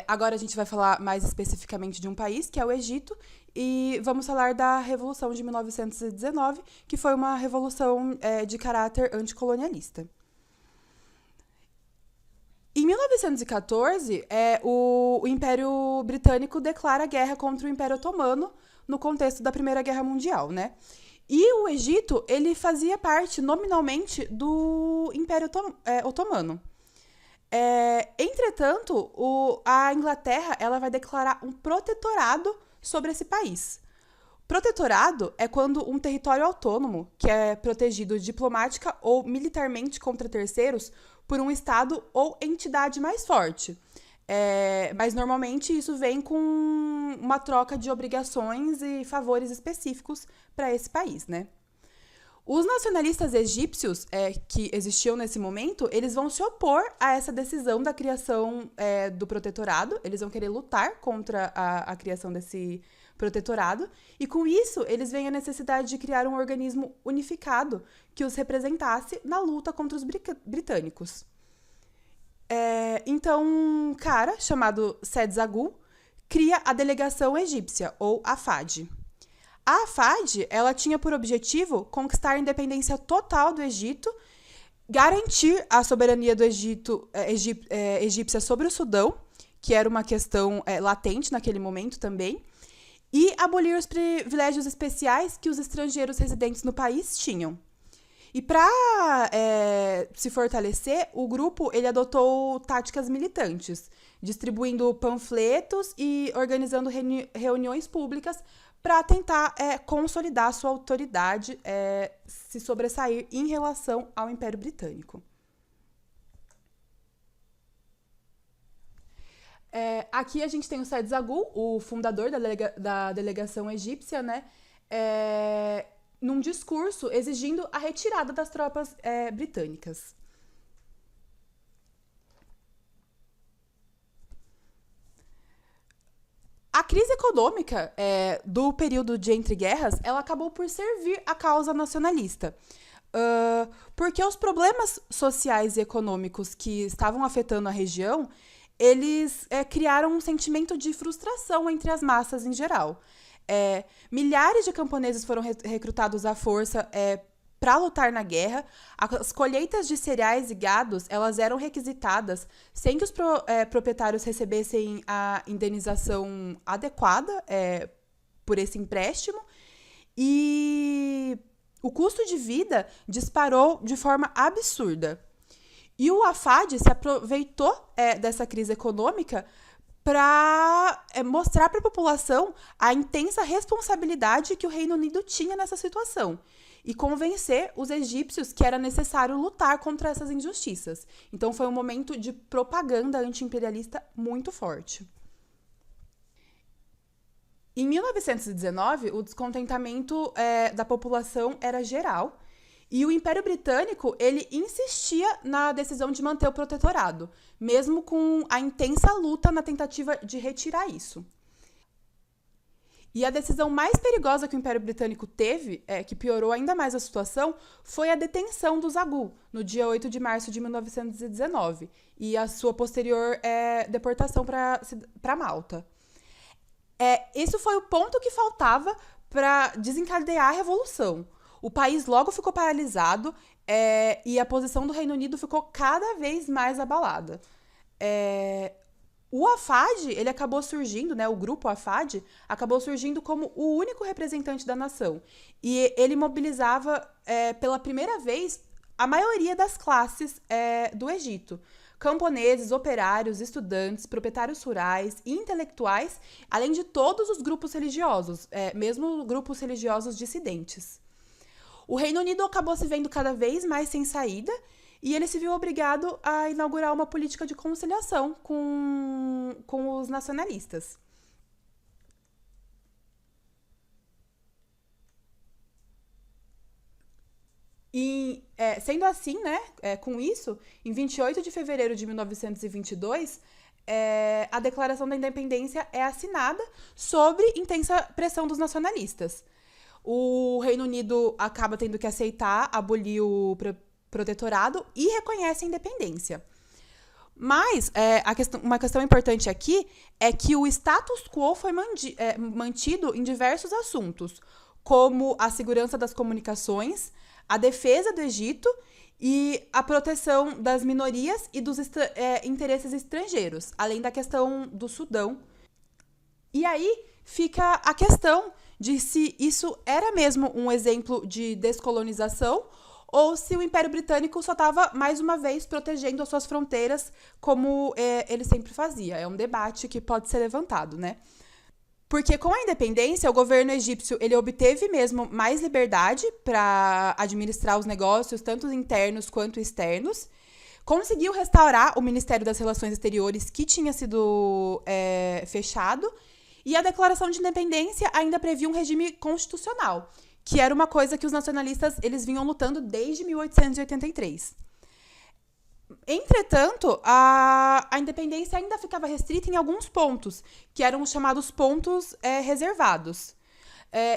Agora a gente vai falar mais especificamente de um país, que é o Egito, e vamos falar da Revolução de 1919, que foi uma revolução de caráter anticolonialista. Em 1914, o Império Britânico declara guerra contra o Império Otomano no contexto da Primeira Guerra Mundial, né? E o Egito, ele fazia parte nominalmente do Império Otomano. Entretanto, a Inglaterra ela vai declarar um protetorado sobre esse país. Protetorado é quando um território autônomo, que é protegido diplomática ou militarmente contra terceiros por um Estado ou entidade mais forte. Mas normalmente isso vem com uma troca de obrigações e favores específicos para esse país, né? Os nacionalistas egípcios que existiam nesse momento, eles vão se opor a essa decisão da criação do protetorado. Eles vão querer lutar contra a criação desse protetorado. E com isso, eles veem a necessidade de criar um organismo unificado que os representasse na luta contra os britânicos. Então, um cara chamado Said Zaghloul cria a delegação egípcia, ou AFAD. A AFAD, ela tinha por objetivo conquistar a independência total do Egito, garantir a soberania do Egito egípcia sobre o Sudão, que era uma questão latente naquele momento também, e abolir os privilégios especiais que os estrangeiros residentes no país tinham. E para se fortalecer, o grupo ele adotou táticas militantes, distribuindo panfletos e organizando reuniões públicas para tentar consolidar sua autoridade, se sobressair em relação ao Império Britânico. Aqui a gente tem o Said Zaghloul, o fundador da delegação egípcia, né? Num discurso exigindo a retirada das tropas britânicas. A crise econômica do período de entreguerras, ela acabou por servir à causa nacionalista. Porque os problemas sociais e econômicos que estavam afetando a região, eles criaram um sentimento de frustração entre as massas em geral. Milhares de camponeses foram recrutados à força para lutar na guerra. As colheitas de cereais e gados, elas eram requisitadas sem que os proprietários recebessem a indenização adequada por esse empréstimo. E o custo de vida disparou de forma absurda. E o AFAD se aproveitou dessa crise econômica para mostrar para a população a intensa responsabilidade que o Reino Unido tinha nessa situação e convencer os egípcios que era necessário lutar contra essas injustiças. Então, foi um momento de propaganda anti-imperialista muito forte. Em 1919, o descontentamento da população era geral e o Império Britânico ele insistia na decisão de manter o protetorado, mesmo com a intensa luta na tentativa de retirar isso. E a decisão mais perigosa que o Império Britânico teve, que piorou ainda mais a situação, foi a detenção do Zaghloul, no dia 8 de março de 1919, e a sua posterior deportação para Malta. Esse foi o ponto que faltava para desencadear a Revolução. O país logo ficou paralisado e a posição do Reino Unido ficou cada vez mais abalada. O AFAD, ele acabou surgindo, né, o grupo AFAD, acabou surgindo como o único representante da nação. E ele mobilizava, pela primeira vez, a maioria das classes do Egito. Camponeses, operários, estudantes, proprietários rurais e intelectuais, além de todos os grupos religiosos, mesmo grupos religiosos dissidentes. O Reino Unido acabou se vendo cada vez mais sem saída e ele se viu obrigado a inaugurar uma política de conciliação com os nacionalistas. E, sendo assim, né, com isso, em 28 de fevereiro de 1922, a Declaração da Independência é assinada sob intensa pressão dos nacionalistas. O Reino Unido acaba tendo que aceitar abolir o protetorado e reconhece a independência. Mas uma questão importante aqui é que o status quo foi mantido em diversos assuntos, como a segurança das comunicações, a defesa do Egito e a proteção das minorias e dos interesses estrangeiros, além da questão do Sudão. E aí fica a questão de se isso era mesmo um exemplo de descolonização ou se o Império Britânico só estava, mais uma vez, protegendo as suas fronteiras como ele sempre fazia. É um debate que pode ser levantado, né? Porque com a independência, o governo egípcio ele obteve mesmo mais liberdade para administrar os negócios, tanto internos quanto externos. Conseguiu restaurar o Ministério das Relações Exteriores, que tinha sido fechado. E a Declaração de Independência ainda previa um regime constitucional, que era uma coisa que os nacionalistas eles vinham lutando desde 1883. Entretanto, a independência ainda ficava restrita em alguns pontos, que eram os chamados pontos reservados.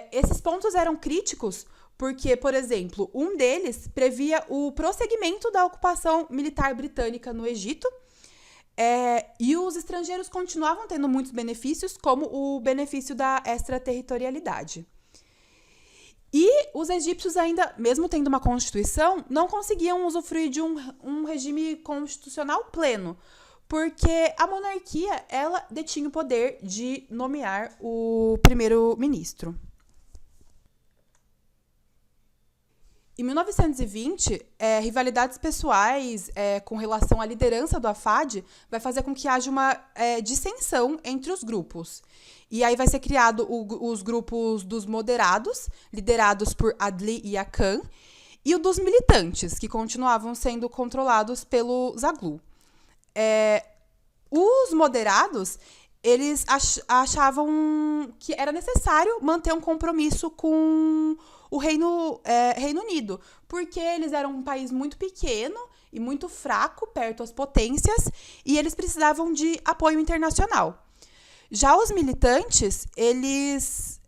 Esses pontos eram críticos porque, por exemplo, um deles previa o prosseguimento da ocupação militar britânica no Egito, e os estrangeiros continuavam tendo muitos benefícios, como o benefício da extraterritorialidade. E os egípcios ainda, mesmo tendo uma constituição, não conseguiam usufruir de um regime constitucional pleno, porque a monarquia, ela detinha o poder de nomear o primeiro-ministro. Em 1920, rivalidades pessoais com relação à liderança do AFAD vai fazer com que haja uma dissensão entre os grupos. E aí vai ser criado os grupos dos moderados, liderados por Adli e Akan, e o dos militantes, que continuavam sendo controlados pelo Zaglu. Os moderados, eles achavam que era necessário manter um compromisso com o Reino Unido, porque eles eram um país muito pequeno e muito fraco perto às potências, e eles precisavam de apoio internacional. Já os militantes, eles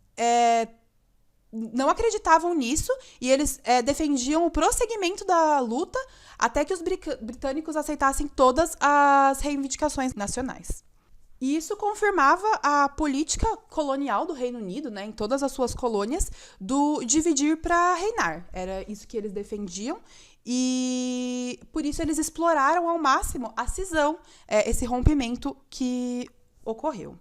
não acreditavam nisso e eles defendiam o prosseguimento da luta até que os britânicos aceitassem todas as reivindicações nacionais. E isso confirmava a política colonial do Reino Unido, né, em todas as suas colônias, do dividir para reinar. Era isso que eles defendiam e por isso eles exploraram ao máximo a cisão, esse rompimento que ocorreu.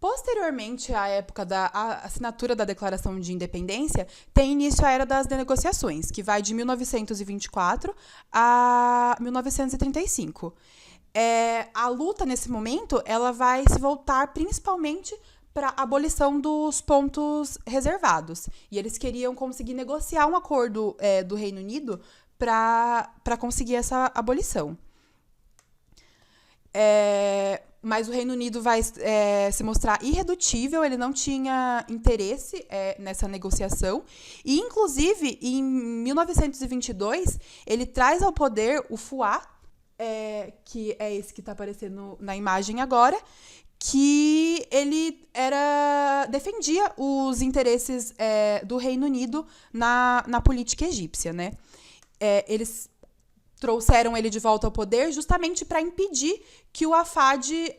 Posteriormente à época da assinatura da Declaração de Independência, tem início a Era das Negociações, que vai de 1924 a 1935. A luta, nesse momento, ela vai se voltar principalmente para a abolição dos pontos reservados. E eles queriam conseguir negociar um acordo do Reino Unido para conseguir essa abolição. Mas o Reino Unido vai se mostrar irredutível, ele não tinha interesse nessa negociação. E, inclusive, em 1922, ele traz ao poder o Fuad, que é esse que está aparecendo na imagem agora, que ele defendia os interesses do Reino Unido na política egípcia, né? Eles trouxeram ele de volta ao poder justamente para impedir que o AFAD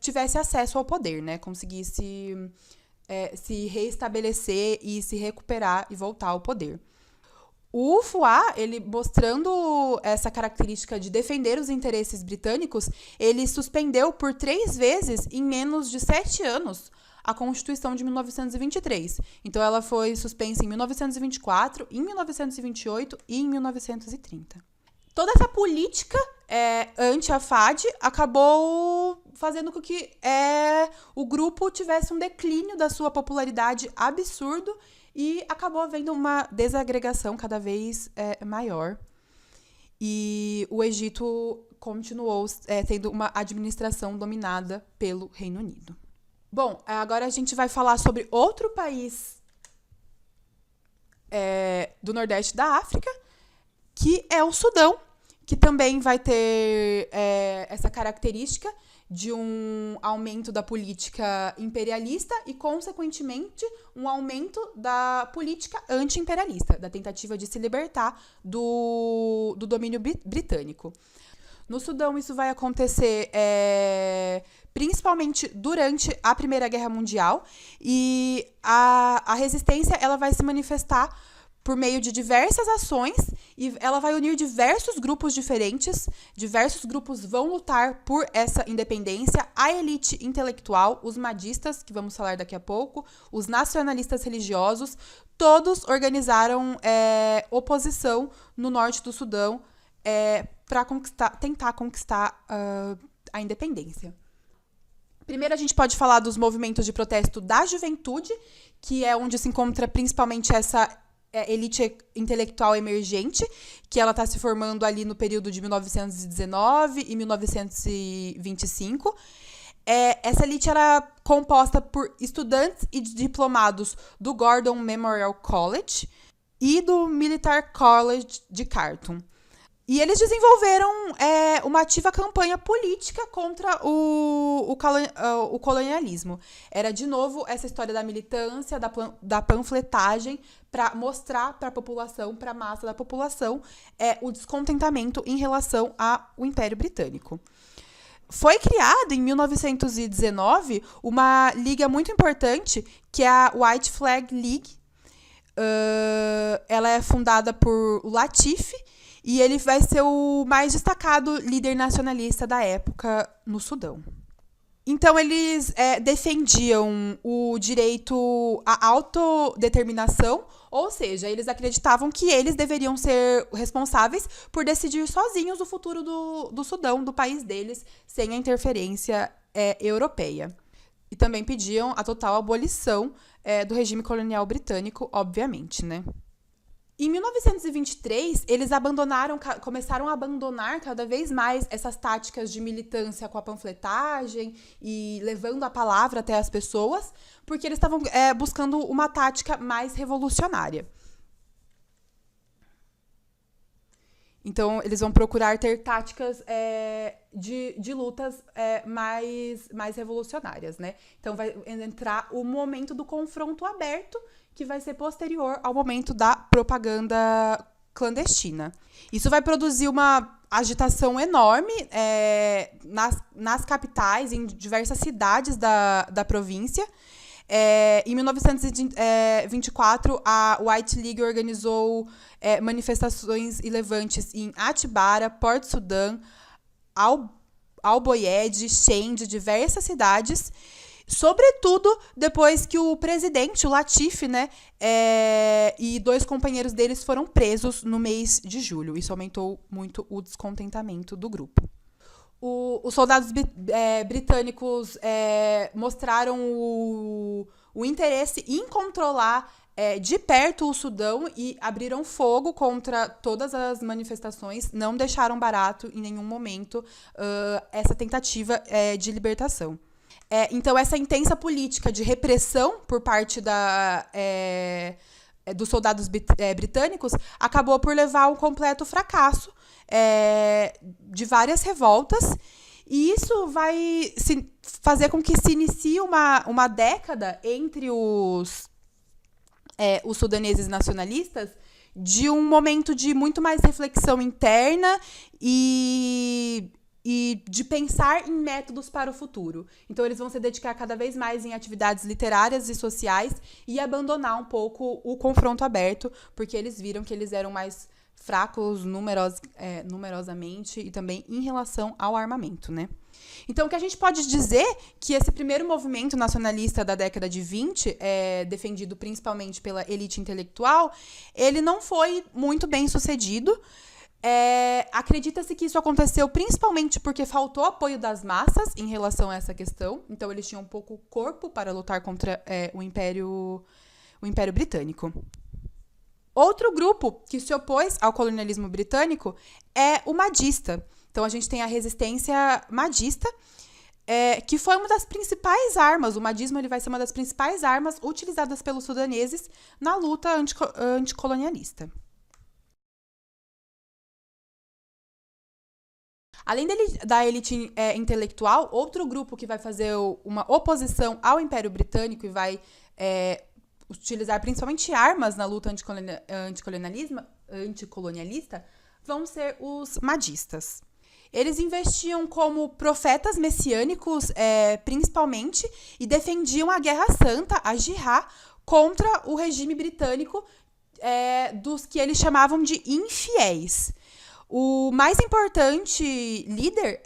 tivesse acesso ao poder, né? Conseguisse se reestabelecer e se recuperar e voltar ao poder. O Fuad, ele mostrando essa característica de defender os interesses britânicos, ele suspendeu por 3 vezes, em menos de 7 anos, a Constituição de 1923. Então, ela foi suspensa em 1924, em 1928 e em 1930. Toda essa política anti-AFAD acabou fazendo com que o grupo tivesse um declínio da sua popularidade absurdo e acabou havendo uma desagregação cada vez maior. E o Egito continuou tendo uma administração dominada pelo Reino Unido. Bom, agora a gente vai falar sobre outro país do Nordeste da África, que é o Sudão, que também vai ter essa característica de um aumento da política imperialista e, consequentemente, um aumento da política anti-imperialista, da tentativa de se libertar do domínio britânico. No Sudão, isso vai acontecer principalmente durante a Primeira Guerra Mundial, e a resistência ela vai se manifestar por meio de diversas ações, e ela vai unir diversos grupos diferentes, diversos grupos vão lutar por essa independência, a elite intelectual, os madistas, que vamos falar daqui a pouco, os nacionalistas religiosos, todos organizaram oposição no norte do Sudão para tentar conquistar a independência. Primeiro, a gente pode falar dos movimentos de protesto da juventude, que é onde se encontra principalmente essa elite intelectual emergente, que ela está se formando ali no período de 1919 e 1925. Essa elite era composta por estudantes e diplomados do Gordon Memorial College e do Military College de Khartoum. E eles desenvolveram uma ativa campanha política contra o colonialismo. Era, de novo, essa história da militância, da panfletagem, para mostrar para a população, para a massa da população, o descontentamento em relação ao Império Britânico. Foi criada, em 1919, uma liga muito importante, que é a White Flag League. Ela é fundada por Latif, e ele vai ser o mais destacado líder nacionalista da época no Sudão. Então, eles defendiam o direito à autodeterminação, ou seja, eles acreditavam que eles deveriam ser responsáveis por decidir sozinhos o futuro do Sudão, do país deles, sem a interferência europeia. E também pediam a total abolição do regime colonial britânico, obviamente, né? Em 1923, eles começaram a abandonar cada vez mais essas táticas de militância com a panfletagem e levando a palavra até as pessoas, porque eles estavam buscando uma tática mais revolucionária. Então, eles vão procurar ter táticas de lutas mais revolucionárias, né? Então, vai entrar o momento do confronto aberto, que vai ser posterior ao momento da propaganda clandestina. Isso vai produzir uma agitação enorme nas capitais, em diversas cidades da província. Em 1924, a White League organizou manifestações e levantes em Atbara, Port Sudan, Al-Boyed, Shend, diversas cidades, sobretudo depois que o presidente, o Latif, né, e 2 companheiros deles foram presos no mês de julho. Isso aumentou muito o descontentamento do grupo. Os soldados britânicos mostraram o interesse em controlar de perto o Sudão e abriram fogo contra todas as manifestações, não deixaram barato em nenhum momento essa tentativa de libertação. Então, essa intensa política de repressão por parte dos soldados britânicos acabou por levar ao completo fracasso de várias revoltas, e isso vai fazer com que se inicie uma década entre os sudaneses nacionalistas, de um momento de muito mais reflexão interna e de pensar em métodos para o futuro. Então, eles vão se dedicar cada vez mais em atividades literárias e sociais e abandonar um pouco o confronto aberto, porque eles viram que eles eram mais fracos numerosamente e também em relação ao armamento, né? Então, o que a gente pode dizer que esse primeiro movimento nacionalista da década de 20, defendido principalmente pela elite intelectual, ele não foi muito bem sucedido. Acredita-se que isso aconteceu principalmente porque faltou apoio das massas em relação a essa questão. Então, eles tinham pouco corpo para lutar contra o Império Britânico. Outro grupo que se opôs ao colonialismo britânico é o madista. Então, a gente tem a resistência madista, que foi uma das principais armas. O madismo ele vai ser uma das principais armas utilizadas pelos sudaneses na luta anticolonialista. Além da elite intelectual, outro grupo que vai fazer uma oposição ao Império Britânico e vai utilizar principalmente armas na luta anticolonialista vão ser os madistas. Eles investiam como profetas messiânicos, principalmente, e defendiam a Guerra Santa, a Jihad, contra o regime britânico dos que eles chamavam de infiéis. O mais importante líder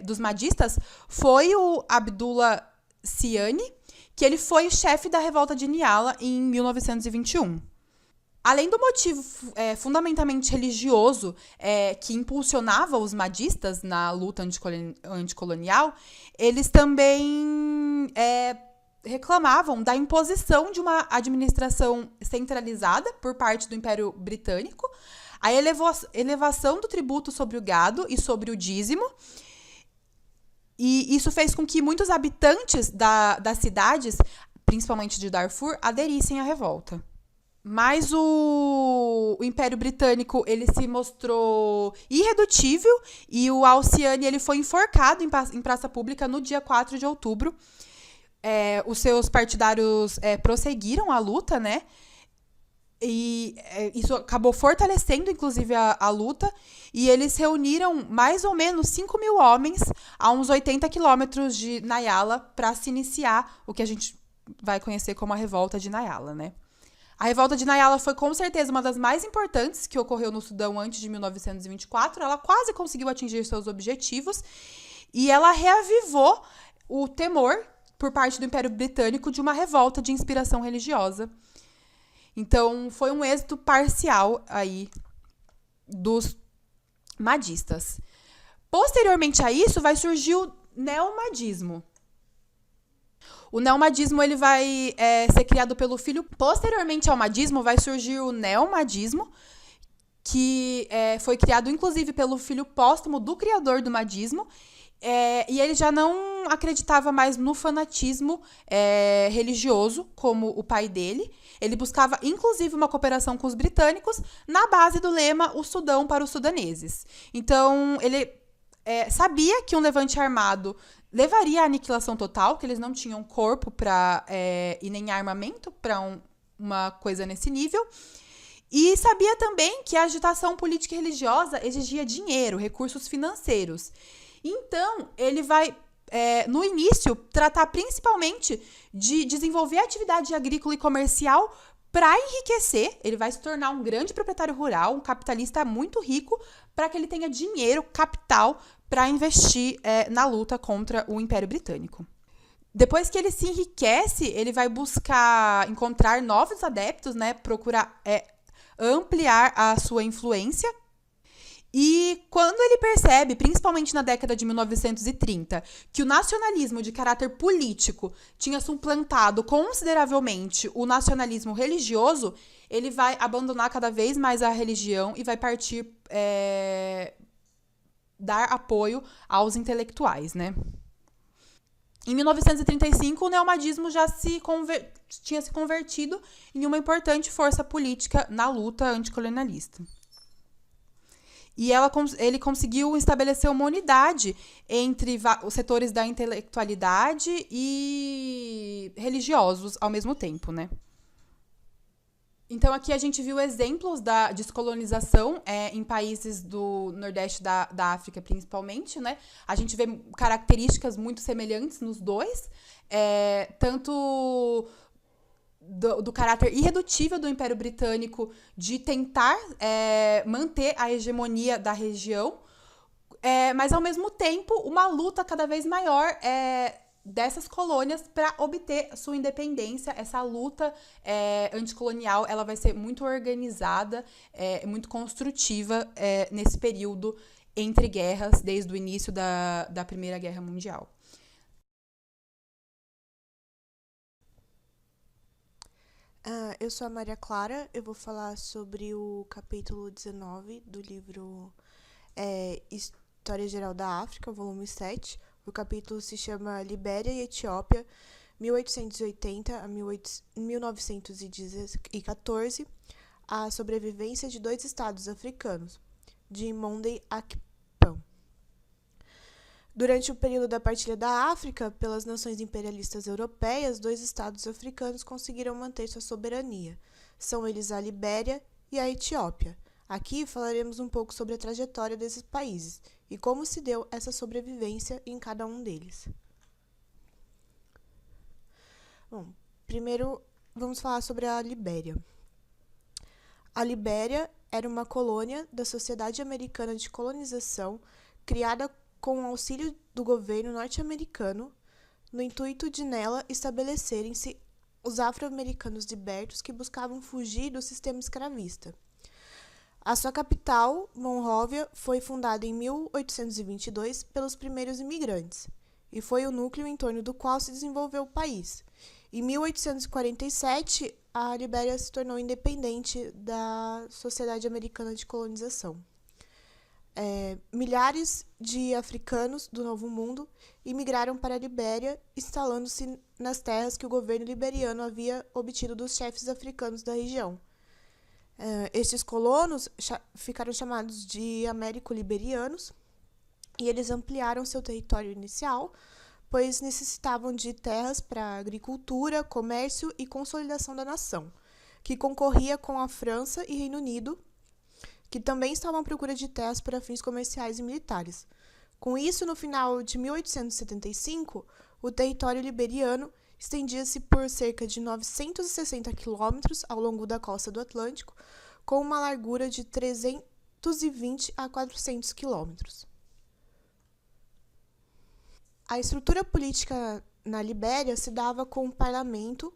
dos madistas foi o Abdullah Siani, que ele foi o chefe da revolta de Nyala em 1921. Além do motivo fundamentalmente religioso que impulsionava os madistas na luta anticolonial, eles também reclamavam da imposição de uma administração centralizada por parte do Império Britânico, a elevação do tributo sobre o gado e sobre o dízimo, E isso fez com que muitos habitantes das cidades, principalmente de Darfur, aderissem à revolta. Mas o Império Britânico, ele se mostrou irredutível e o Alciane, ele foi enforcado em praça pública no dia 4 de outubro. Os seus partidários prosseguiram a luta, né? E isso acabou fortalecendo, inclusive, a luta. E eles reuniram mais ou menos 5.000 homens a uns 80 quilômetros de Nyala para se iniciar o que a gente vai conhecer como a Revolta de Nyala, né? A Revolta de Nyala foi, com certeza, uma das mais importantes que ocorreu no Sudão antes de 1924. Ela quase conseguiu atingir seus objetivos e ela reavivou o temor por parte do Império Britânico de uma revolta de inspiração religiosa. Então, foi um êxito parcial aí dos madistas. Posteriormente a isso, vai surgir o neomadismo. O neomadismo, ele vai ser criado pelo filho. Posteriormente ao madismo, vai surgir o neomadismo, que foi criado, inclusive, pelo filho póstumo do criador do madismo. E ele já não acreditava mais no fanatismo religioso, como o pai dele. Ele buscava, inclusive, uma cooperação com os britânicos na base do lema "O Sudão para os sudaneses". Então, ele sabia que um levante armado levaria à aniquilação total, que eles não tinham corpo e nem armamento para uma coisa nesse nível. E sabia também que a agitação política e religiosa exigia dinheiro, recursos financeiros. Então, ele vai, no início, tratar principalmente de desenvolver a atividade agrícola e comercial para enriquecer. Ele vai se tornar um grande proprietário rural, um capitalista muito rico, para que ele tenha dinheiro, capital, para investir na luta contra o Império Britânico. Depois que ele se enriquece, ele vai buscar encontrar novos adeptos, né? Procurar ampliar a sua influência. E quando ele percebe, principalmente na década de 1930, que o nacionalismo de caráter político tinha suplantado consideravelmente o nacionalismo religioso, ele vai abandonar cada vez mais a religião e vai partir dar apoio aos intelectuais, né? Em 1935, o neomadismo já tinha se convertido em uma importante força política na luta anticolonialista. E ele conseguiu estabelecer uma unidade entre os setores da intelectualidade e religiosos ao mesmo tempo, né? Então, aqui a gente viu exemplos da descolonização em países do Nordeste da África, principalmente, né? A gente vê características muito semelhantes nos dois, tanto do caráter irredutível do Império Britânico de tentar manter a hegemonia da região, mas, ao mesmo tempo, uma luta cada vez maior dessas colônias para obter sua independência. Essa luta anticolonial, ela vai ser muito organizada, muito construtiva nesse período entre guerras, desde o início da Primeira Guerra Mundial. Eu sou a Maria Clara, eu vou falar sobre o capítulo 19 do livro História Geral da África, volume 7. O capítulo se chama Libéria e Etiópia, 1880 a 1914, a sobrevivência de dois estados africanos, de Monday Akpan. Durante o período da partilha da África pelas nações imperialistas europeias, dois estados africanos conseguiram manter sua soberania. São eles a Libéria e a Etiópia. Aqui falaremos um pouco sobre a trajetória desses países e como se deu essa sobrevivência em cada um deles. Bom, primeiro vamos falar sobre a Libéria. A Libéria era uma colônia da Sociedade Americana de Colonização, criada com o auxílio do governo norte-americano, no intuito de nela estabelecerem-se os afro-americanos libertos que buscavam fugir do sistema escravista. A sua capital, Monróvia, foi fundada em 1822 pelos primeiros imigrantes, e foi o núcleo em torno do qual se desenvolveu o país. Em 1847, a Libéria se tornou independente da Sociedade Americana de Colonização. milhares de africanos do Novo Mundo imigraram para a Libéria, instalando-se nas terras que o governo liberiano havia obtido dos chefes africanos da região. Estes colonos ficaram chamados de américo-liberianos e eles ampliaram seu território inicial, pois necessitavam de terras para agricultura, comércio e consolidação da nação, que concorria com a França e Reino Unido, que também estavam à procura de terras para fins comerciais e militares. Com isso, no final de 1875, o território liberiano estendia-se por cerca de 960 quilômetros ao longo da costa do Atlântico, com uma largura de 320 a 400 quilômetros. A estrutura política na Libéria se dava com um parlamento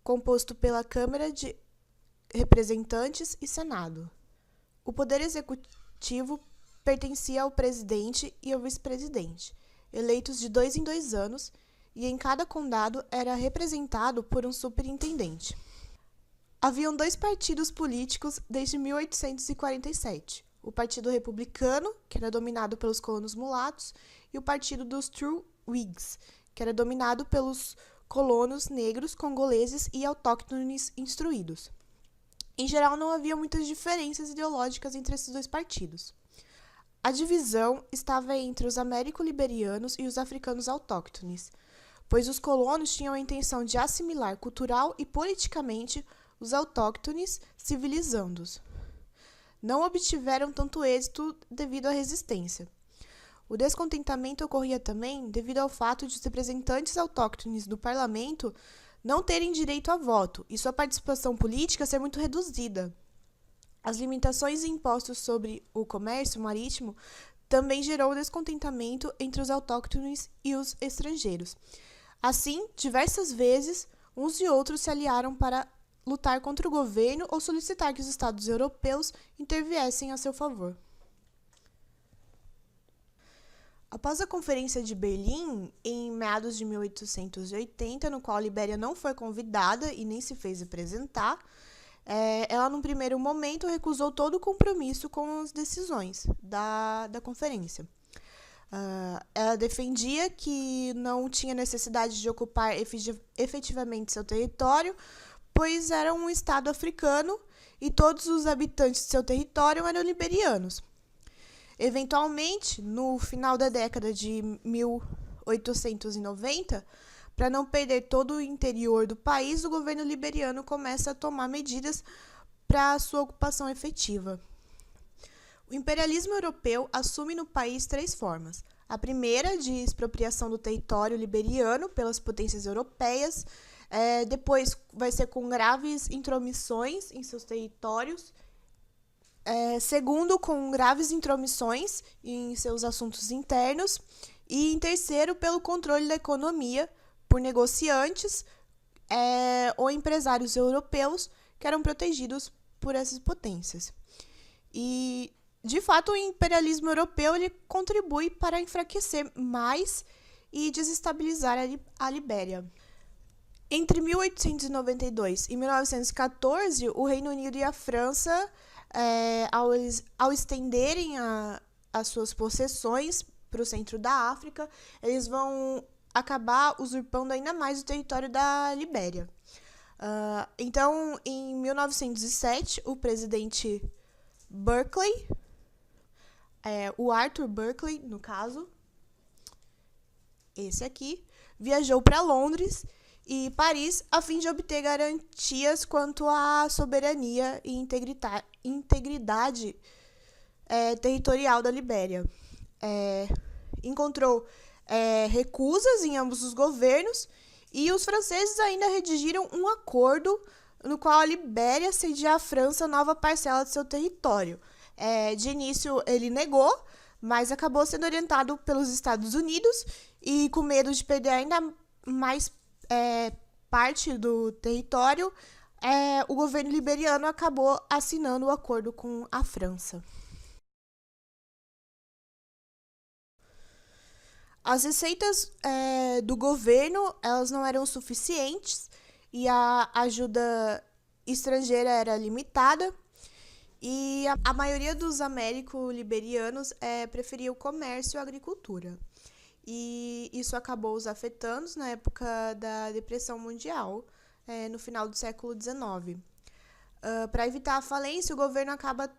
composto pela Câmara de Representantes e Senado. O poder executivo pertencia ao presidente e ao vice-presidente, eleitos de 2 em 2 anos, e em cada condado era representado por um superintendente. Haviam 2 partidos políticos desde 1847, o Partido Republicano, que era dominado pelos colonos mulatos, e o Partido dos True Whigs, que era dominado pelos colonos negros, congoleses e autóctones instruídos. Em geral, não havia muitas diferenças ideológicas entre esses 2 partidos. A divisão estava entre os américo-liberianos e os africanos autóctones, pois os colonos tinham a intenção de assimilar cultural e politicamente os autóctones, civilizando-os. Não obtiveram tanto êxito devido à resistência. O descontentamento ocorria também devido ao fato de os representantes autóctones do parlamento não terem direito a voto e sua participação política ser muito reduzida. As limitações e impostos sobre o comércio marítimo também gerou descontentamento entre os autóctones e os estrangeiros. Assim, diversas vezes, uns e outros se aliaram para lutar contra o governo ou solicitar que os estados europeus interviessem a seu favor. Após a Conferência de Berlim, em meados de 1880, no qual a Libéria não foi convidada e nem se fez representar, ela, num primeiro momento, recusou todo o compromisso com as decisões da conferência. Ela defendia que não tinha necessidade de ocupar efetivamente seu território, pois era um estado africano e todos os habitantes de seu território eram liberianos. Eventualmente, no final da década de 1890, para não perder todo o interior do país, o governo liberiano começa a tomar medidas para sua ocupação efetiva. O imperialismo europeu assume no país 3 formas. A primeira, de expropriação do território liberiano pelas potências europeias, depois vai ser com graves intromissões em seus territórios, segundo, com graves intromissões em seus assuntos internos, e em terceiro, pelo controle da economia por negociantes ou empresários europeus que eram protegidos por essas potências. E, de fato, o imperialismo europeu ele contribui para enfraquecer mais e desestabilizar a Libéria. Entre 1892 e 1914, o Reino Unido e a França, ao estenderem as suas possessões para o centro da África, eles vão acabar usurpando ainda mais o território da Libéria. Então, em 1907, o presidente Berkeley, o Arthur Berkeley, no caso, esse aqui, viajou para Londres e Paris a fim de obter garantias quanto à soberania e integridade territorial da Libéria. Encontrou recusas em ambos os governos e os franceses ainda redigiram um acordo no qual a Libéria cedia à França nova parcela de seu território. De início ele negou, mas acabou sendo orientado pelos Estados Unidos e, com medo de perder ainda mais parte do território, o governo liberiano acabou assinando o acordo com a França. As receitas do governo elas não eram suficientes e a ajuda estrangeira era limitada. E a maioria dos américo-liberianos preferia o comércio e a agricultura. E isso acabou os afetando na época da Depressão Mundial, no final do século XIX. Para evitar a falência, o governo acaba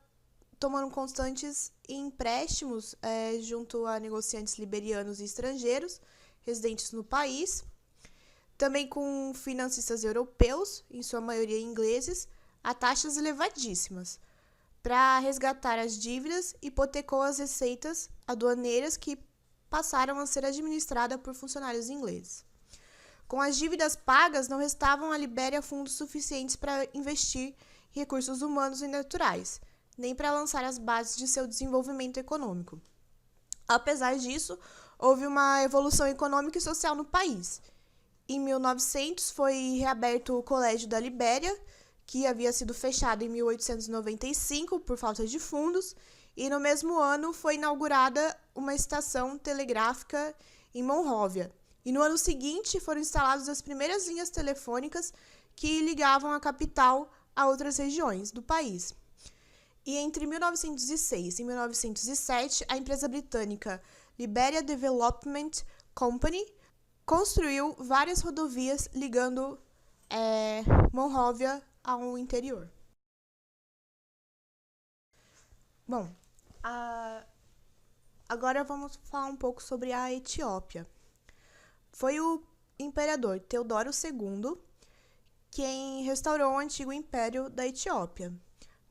tomando constantes empréstimos junto a negociantes liberianos e estrangeiros residentes no país, também com financistas europeus, em sua maioria ingleses, a taxas elevadíssimas. Para resgatar as dívidas, hipotecou as receitas aduaneiras que passaram a ser administradas por funcionários ingleses. Com as dívidas pagas, não restavam à Libéria fundos suficientes para investir em recursos humanos e naturais, nem para lançar as bases de seu desenvolvimento econômico. Apesar disso, houve uma evolução econômica e social no país. Em 1900, foi reaberto o Colégio da Libéria, que havia sido fechado em 1895 por falta de fundos, e no mesmo ano foi inaugurada uma estação telegráfica em Monróvia. E no ano seguinte foram instaladas as primeiras linhas telefônicas que ligavam a capital a outras regiões do país. E entre 1906 e 1907, a empresa britânica Liberia Development Company construiu várias rodovias ligando Monróvia ao interior. Bom, agora vamos falar um pouco sobre a Etiópia. Foi o imperador Teodoro II quem restaurou o antigo império da Etiópia.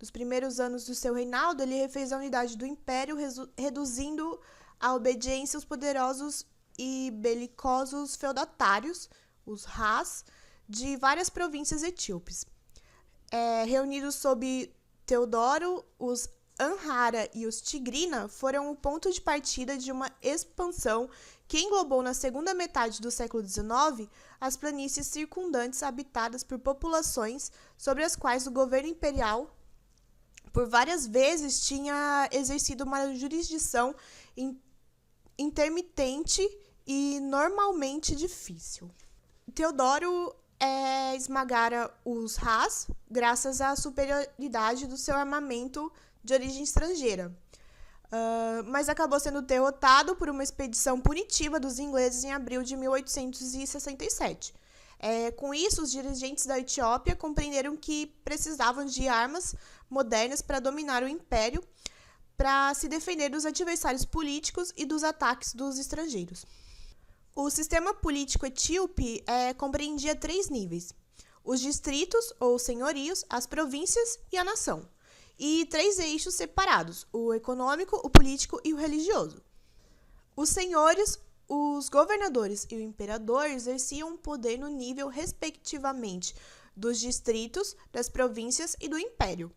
Nos primeiros anos do seu reinado, ele refez a unidade do império, reduzindo a obediência aos poderosos e belicosos feudatários, os Ras, de várias províncias etíopes. Reunidos sob Teodoro, os Amhara e os Tigrina foram o ponto de partida de uma expansão que englobou na segunda metade do século XIX as planícies circundantes habitadas por populações sobre as quais o governo imperial, por várias vezes, tinha exercido uma jurisdição intermitente e normalmente difícil. Teodoro esmagara os Ras graças à superioridade do seu armamento de origem estrangeira, mas acabou sendo derrotado por uma expedição punitiva dos ingleses em abril de 1867. Com isso, os dirigentes da Etiópia compreenderam que precisavam de armas modernas para dominar o império, para se defender dos adversários políticos e dos ataques dos estrangeiros. O sistema político etíope compreendia 3 níveis: os distritos ou senhorios, as províncias e a nação, e 3 eixos separados: o econômico, o político e o religioso. Os senhores, os governadores e o imperador exerciam poder no nível, respectivamente, dos distritos, das províncias e do império.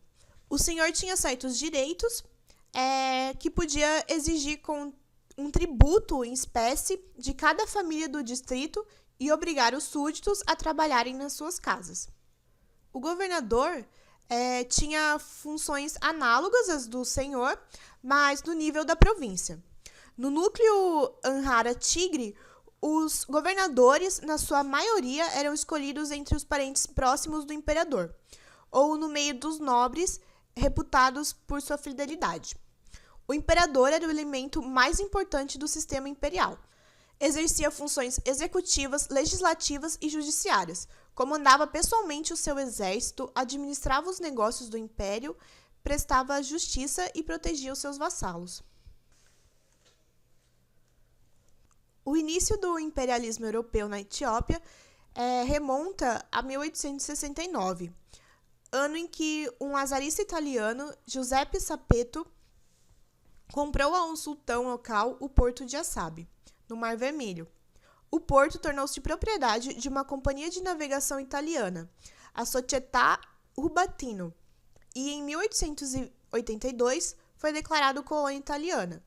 O senhor tinha certos direitos que podia exigir com um tributo em espécie de cada família do distrito e obrigar os súditos a trabalharem nas suas casas. O governador tinha funções análogas às do senhor, mas no nível da província. No núcleo Amhara-Tigre, os governadores, na sua maioria, eram escolhidos entre os parentes próximos do imperador, ou no meio dos nobres reputados por sua fidelidade. O imperador era o elemento mais importante do sistema imperial. Exercia funções executivas, legislativas e judiciárias. Comandava pessoalmente o seu exército, administrava os negócios do império, prestava justiça e protegia os seus vassalos. O início do imperialismo europeu na Etiópia remonta a 1869, ano em que um czarista italiano, Giuseppe Sapeto, comprou a um sultão local o porto de Assab, no Mar Vermelho. O porto tornou-se propriedade de uma companhia de navegação italiana, a Società Rubattino, e em 1882 foi declarado colônia italiana.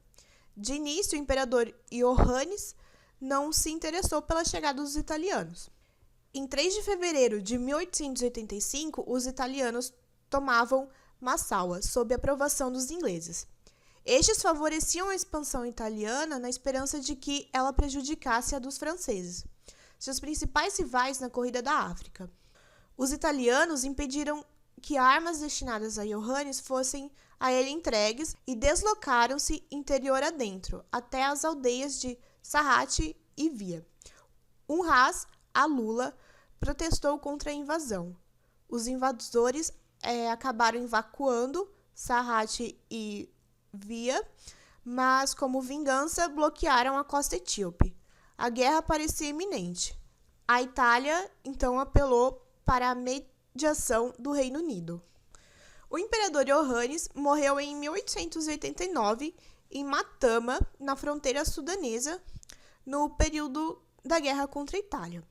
De início, o imperador Iohannis não se interessou pela chegada dos italianos. Em 3 de fevereiro de 1885, os italianos tomavam Massaua, sob a aprovação dos ingleses. Estes favoreciam a expansão italiana na esperança de que ela prejudicasse a dos franceses, seus principais rivais na corrida da África. Os italianos impediram que armas destinadas a Iohannis fossem a ele entregues e deslocaram-se interior adentro, até as aldeias de Sarhat e Via. Ras, a Lula, protestou contra a invasão. Os invasores acabaram evacuando Sarhat e Via, mas, como vingança, bloquearam a costa etíope. A guerra parecia iminente. A Itália, então, apelou para a mediação do Reino Unido. O imperador Iohannis morreu em 1889 em Matama, na fronteira sudanesa, no período da guerra contra a Itália.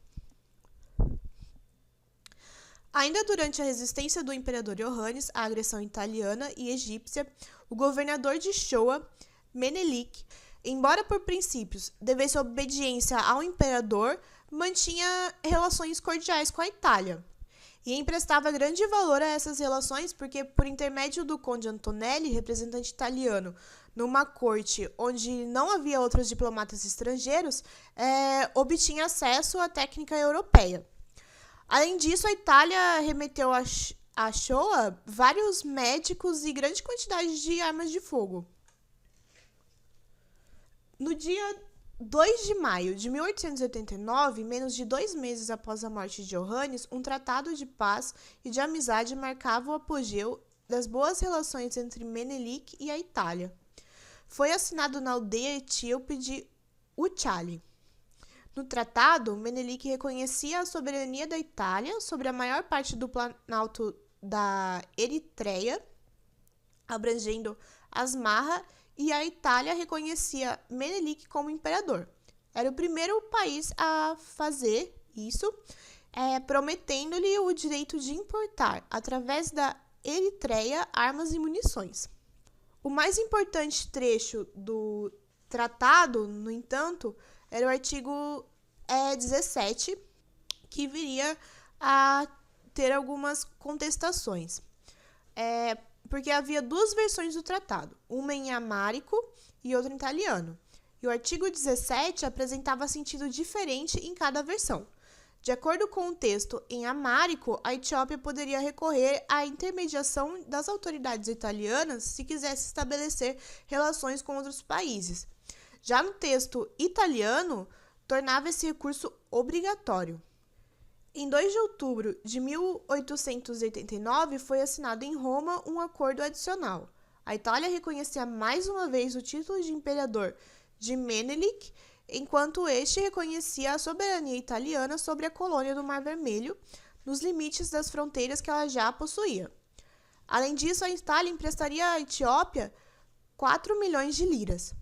Ainda durante a resistência do imperador Iohannis à agressão italiana e egípcia, o governador de Shoa, Menelik, embora por princípios devesse obediência ao imperador, mantinha relações cordiais com a Itália. E emprestava grande valor a essas relações porque, por intermédio do conde Antonelli, representante italiano, numa corte onde não havia outros diplomatas estrangeiros, obtinha acesso à técnica europeia. Além disso, a Itália remeteu a Shoa vários médicos e grande quantidade de armas de fogo. No dia 2 de maio de 1889, menos de 2 meses após a morte de Iohannis, um tratado de paz e de amizade marcava o apogeu das boas relações entre Menelik e a Itália. Foi assinado na aldeia etíope de Uchali. No tratado, Menelik reconhecia a soberania da Itália sobre a maior parte do planalto da Eritreia, abrangendo Asmarra, e a Itália reconhecia Menelik como imperador. Era o primeiro país a fazer isso, prometendo-lhe o direito de importar, através da Eritreia, armas e munições. O mais importante trecho do tratado, no entanto, era o artigo 17, que viria a ter algumas contestações. Porque havia 2 versões do tratado, uma em amárico e outra em italiano. E o artigo 17 apresentava sentido diferente em cada versão. De acordo com o texto em amárico, a Etiópia poderia recorrer à intermediação das autoridades italianas se quisesse estabelecer relações com outros países. Já no texto italiano, tornava esse recurso obrigatório. Em 2 de outubro de 1889, foi assinado em Roma um acordo adicional. A Itália reconhecia mais uma vez o título de imperador de Menelik, enquanto este reconhecia a soberania italiana sobre a colônia do Mar Vermelho, nos limites das fronteiras que ela já possuía. Além disso, a Itália emprestaria à Etiópia 4 milhões de liras.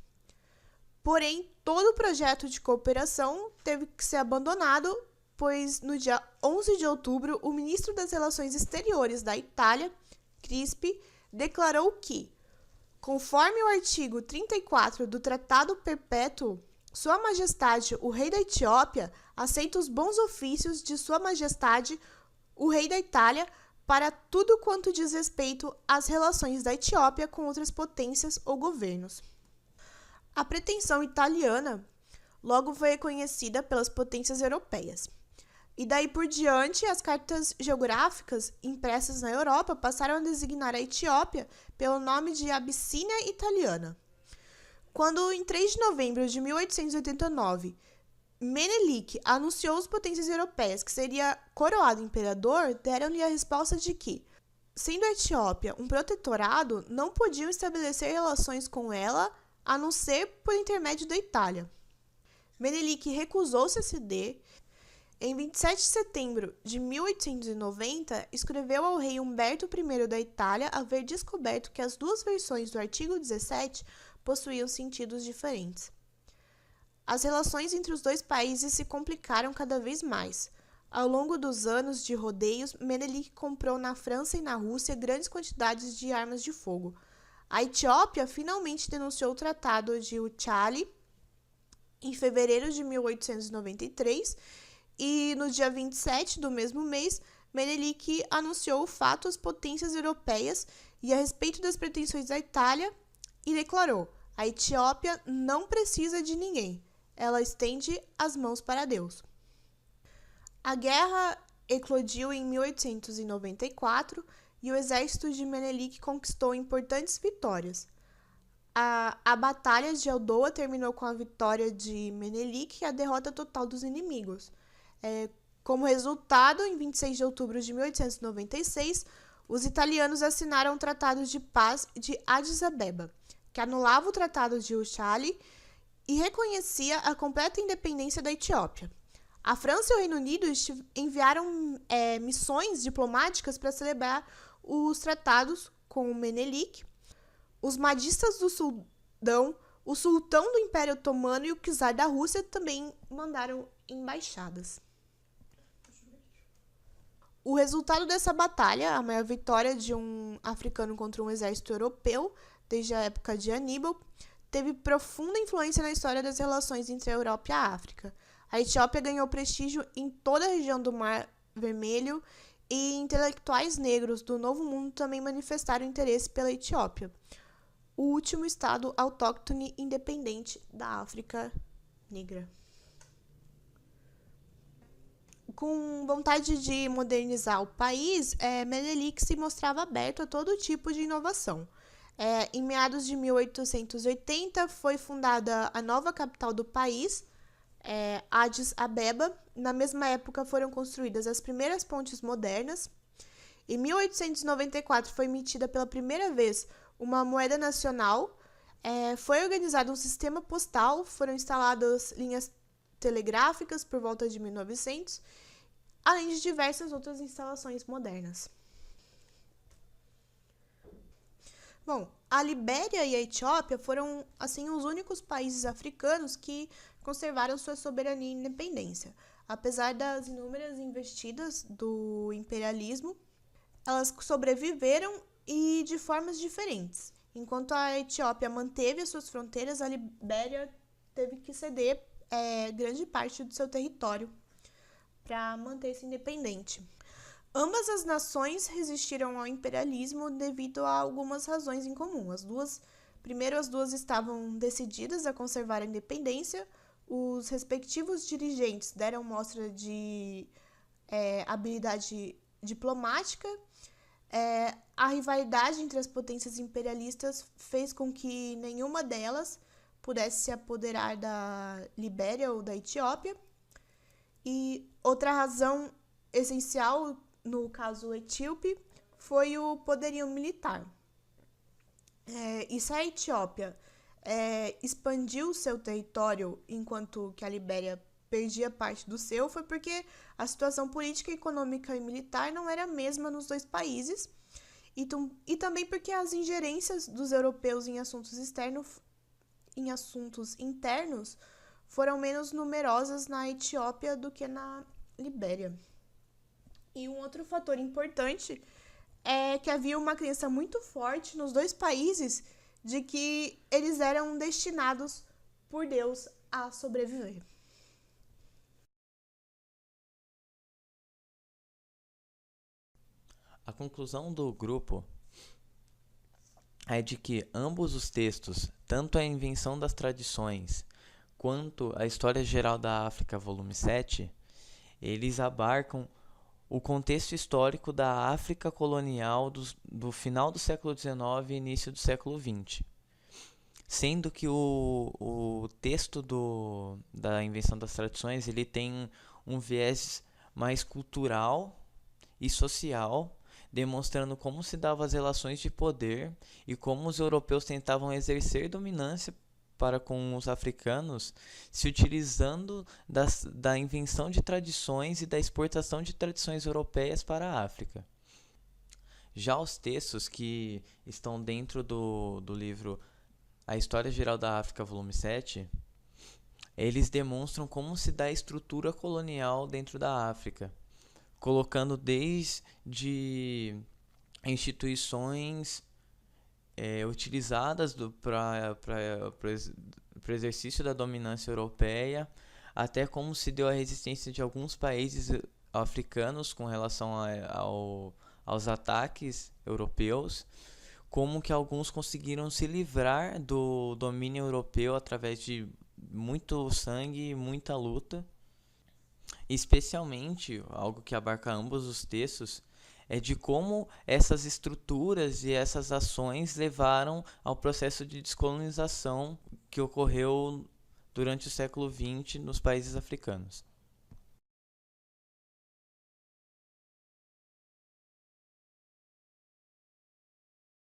Porém, todo o projeto de cooperação teve que ser abandonado, pois no dia 11 de outubro, o ministro das Relações Exteriores da Itália, Crispi, declarou que, conforme o artigo 34 do Tratado Perpétuo, Sua Majestade, o Rei da Etiópia, aceita os bons ofícios de Sua Majestade, o Rei da Itália, para tudo quanto diz respeito às relações da Etiópia com outras potências ou governos. A pretensão italiana logo foi reconhecida pelas potências europeias. E daí por diante, as cartas geográficas impressas na Europa passaram a designar a Etiópia pelo nome de Abissínia Italiana. Quando, em 3 de novembro de 1889, Menelik anunciou às potências europeias que seria coroado imperador, deram-lhe a resposta de que, sendo a Etiópia um protetorado, não podiam estabelecer relações com ela a não ser por intermédio da Itália. Menelik recusou-se a ceder. Em 27 de setembro de 1890, escreveu ao rei Humberto I da Itália haver descoberto que as 2 versões do artigo 17 possuíam sentidos diferentes. As relações entre os 2 países se complicaram cada vez mais. Ao longo dos anos de rodeios, Menelik comprou na França e na Rússia grandes quantidades de armas de fogo. A Etiópia finalmente denunciou o Tratado de Uchali em fevereiro de 1893 e, no dia 27 do mesmo mês, Menelik anunciou o fato às potências europeias e a respeito das pretensões da Itália e declarou: a Etiópia não precisa de ninguém, ela estende as mãos para Deus. A guerra eclodiu em 1894 e o exército de Menelik conquistou importantes vitórias. A Batalha de Aldoa terminou com a vitória de Menelik e a derrota total dos inimigos. Como resultado, em 26 de outubro de 1896, os italianos assinaram o Tratado de Paz de Addis Abeba, que anulava o Tratado de Uchali e reconhecia a completa independência da Etiópia. A França e o Reino Unido enviaram missões diplomáticas para celebrar os tratados com o Menelik. Os madistas do Sudão, o sultão do Império Otomano e o czar da Rússia também mandaram embaixadas. O resultado dessa batalha, a maior vitória de um africano contra um exército europeu desde a época de Aníbal, teve profunda influência na história das relações entre a Europa e a África. A Etiópia ganhou prestígio em toda a região do Mar Vermelho e intelectuais negros do Novo Mundo também manifestaram interesse pela Etiópia, o último estado autóctone independente da África Negra. Com vontade de modernizar o país, Menelik se mostrava aberto a todo tipo de inovação. Em meados de 1880, foi fundada a nova capital do país, Addis Abeba. Na mesma época, foram construídas as primeiras pontes modernas. Em 1894, foi emitida pela primeira vez uma moeda nacional, foi organizado um sistema postal, foram instaladas linhas telegráficas por volta de 1900, além de diversas outras instalações modernas. Bom, a Libéria e a Etiópia foram, assim, os únicos países africanos que conservaram sua soberania e independência. Apesar das inúmeras investidas do imperialismo, elas sobreviveram e de formas diferentes. Enquanto a Etiópia manteve as suas fronteiras, a Libéria teve que ceder grande parte do seu território para manter-se independente. Ambas as nações resistiram ao imperialismo devido a algumas razões em comum. As duas estavam decididas a conservar a independência, os respectivos dirigentes deram mostra de habilidade diplomática. A rivalidade entre as potências imperialistas fez com que nenhuma delas pudesse se apoderar da Libéria ou da Etiópia. E outra razão essencial, no caso etíope, foi o poderio militar. E se a Etiópia expandiu seu território enquanto que a Libéria perdia parte do seu, foi porque a situação política, econômica e militar não era a mesma nos dois países, e também porque as ingerências dos europeus em assuntos internos foram menos numerosas na Etiópia do que na Libéria. E um outro fator importante é que havia uma crença muito forte nos dois países de que eles eram destinados por Deus a sobreviver. A conclusão do grupo é de que ambos os textos, tanto a Invenção das Tradições quanto a História Geral da África, volume 7, eles abarcam o contexto histórico da África colonial do final do século XIX e início do século XX. Sendo que o texto da Invenção das Tradições ele tem um viés mais cultural e social, demonstrando como se davam as relações de poder e como os europeus tentavam exercer dominância para com os africanos, se utilizando da invenção de tradições e da exportação de tradições europeias para a África. Já os textos que estão dentro do livro A História Geral da África, volume 7, eles demonstram como se dá a estrutura colonial dentro da África, colocando desde instituições utilizadas para o exercício da dominância europeia, até como se deu a resistência de alguns países africanos com relação aos ataques europeus, como que alguns conseguiram se livrar do domínio europeu através de muito sangue e muita luta. Especialmente, algo que abarca ambos os textos, é de como essas estruturas e essas ações levaram ao processo de descolonização que ocorreu durante o século XX nos países africanos.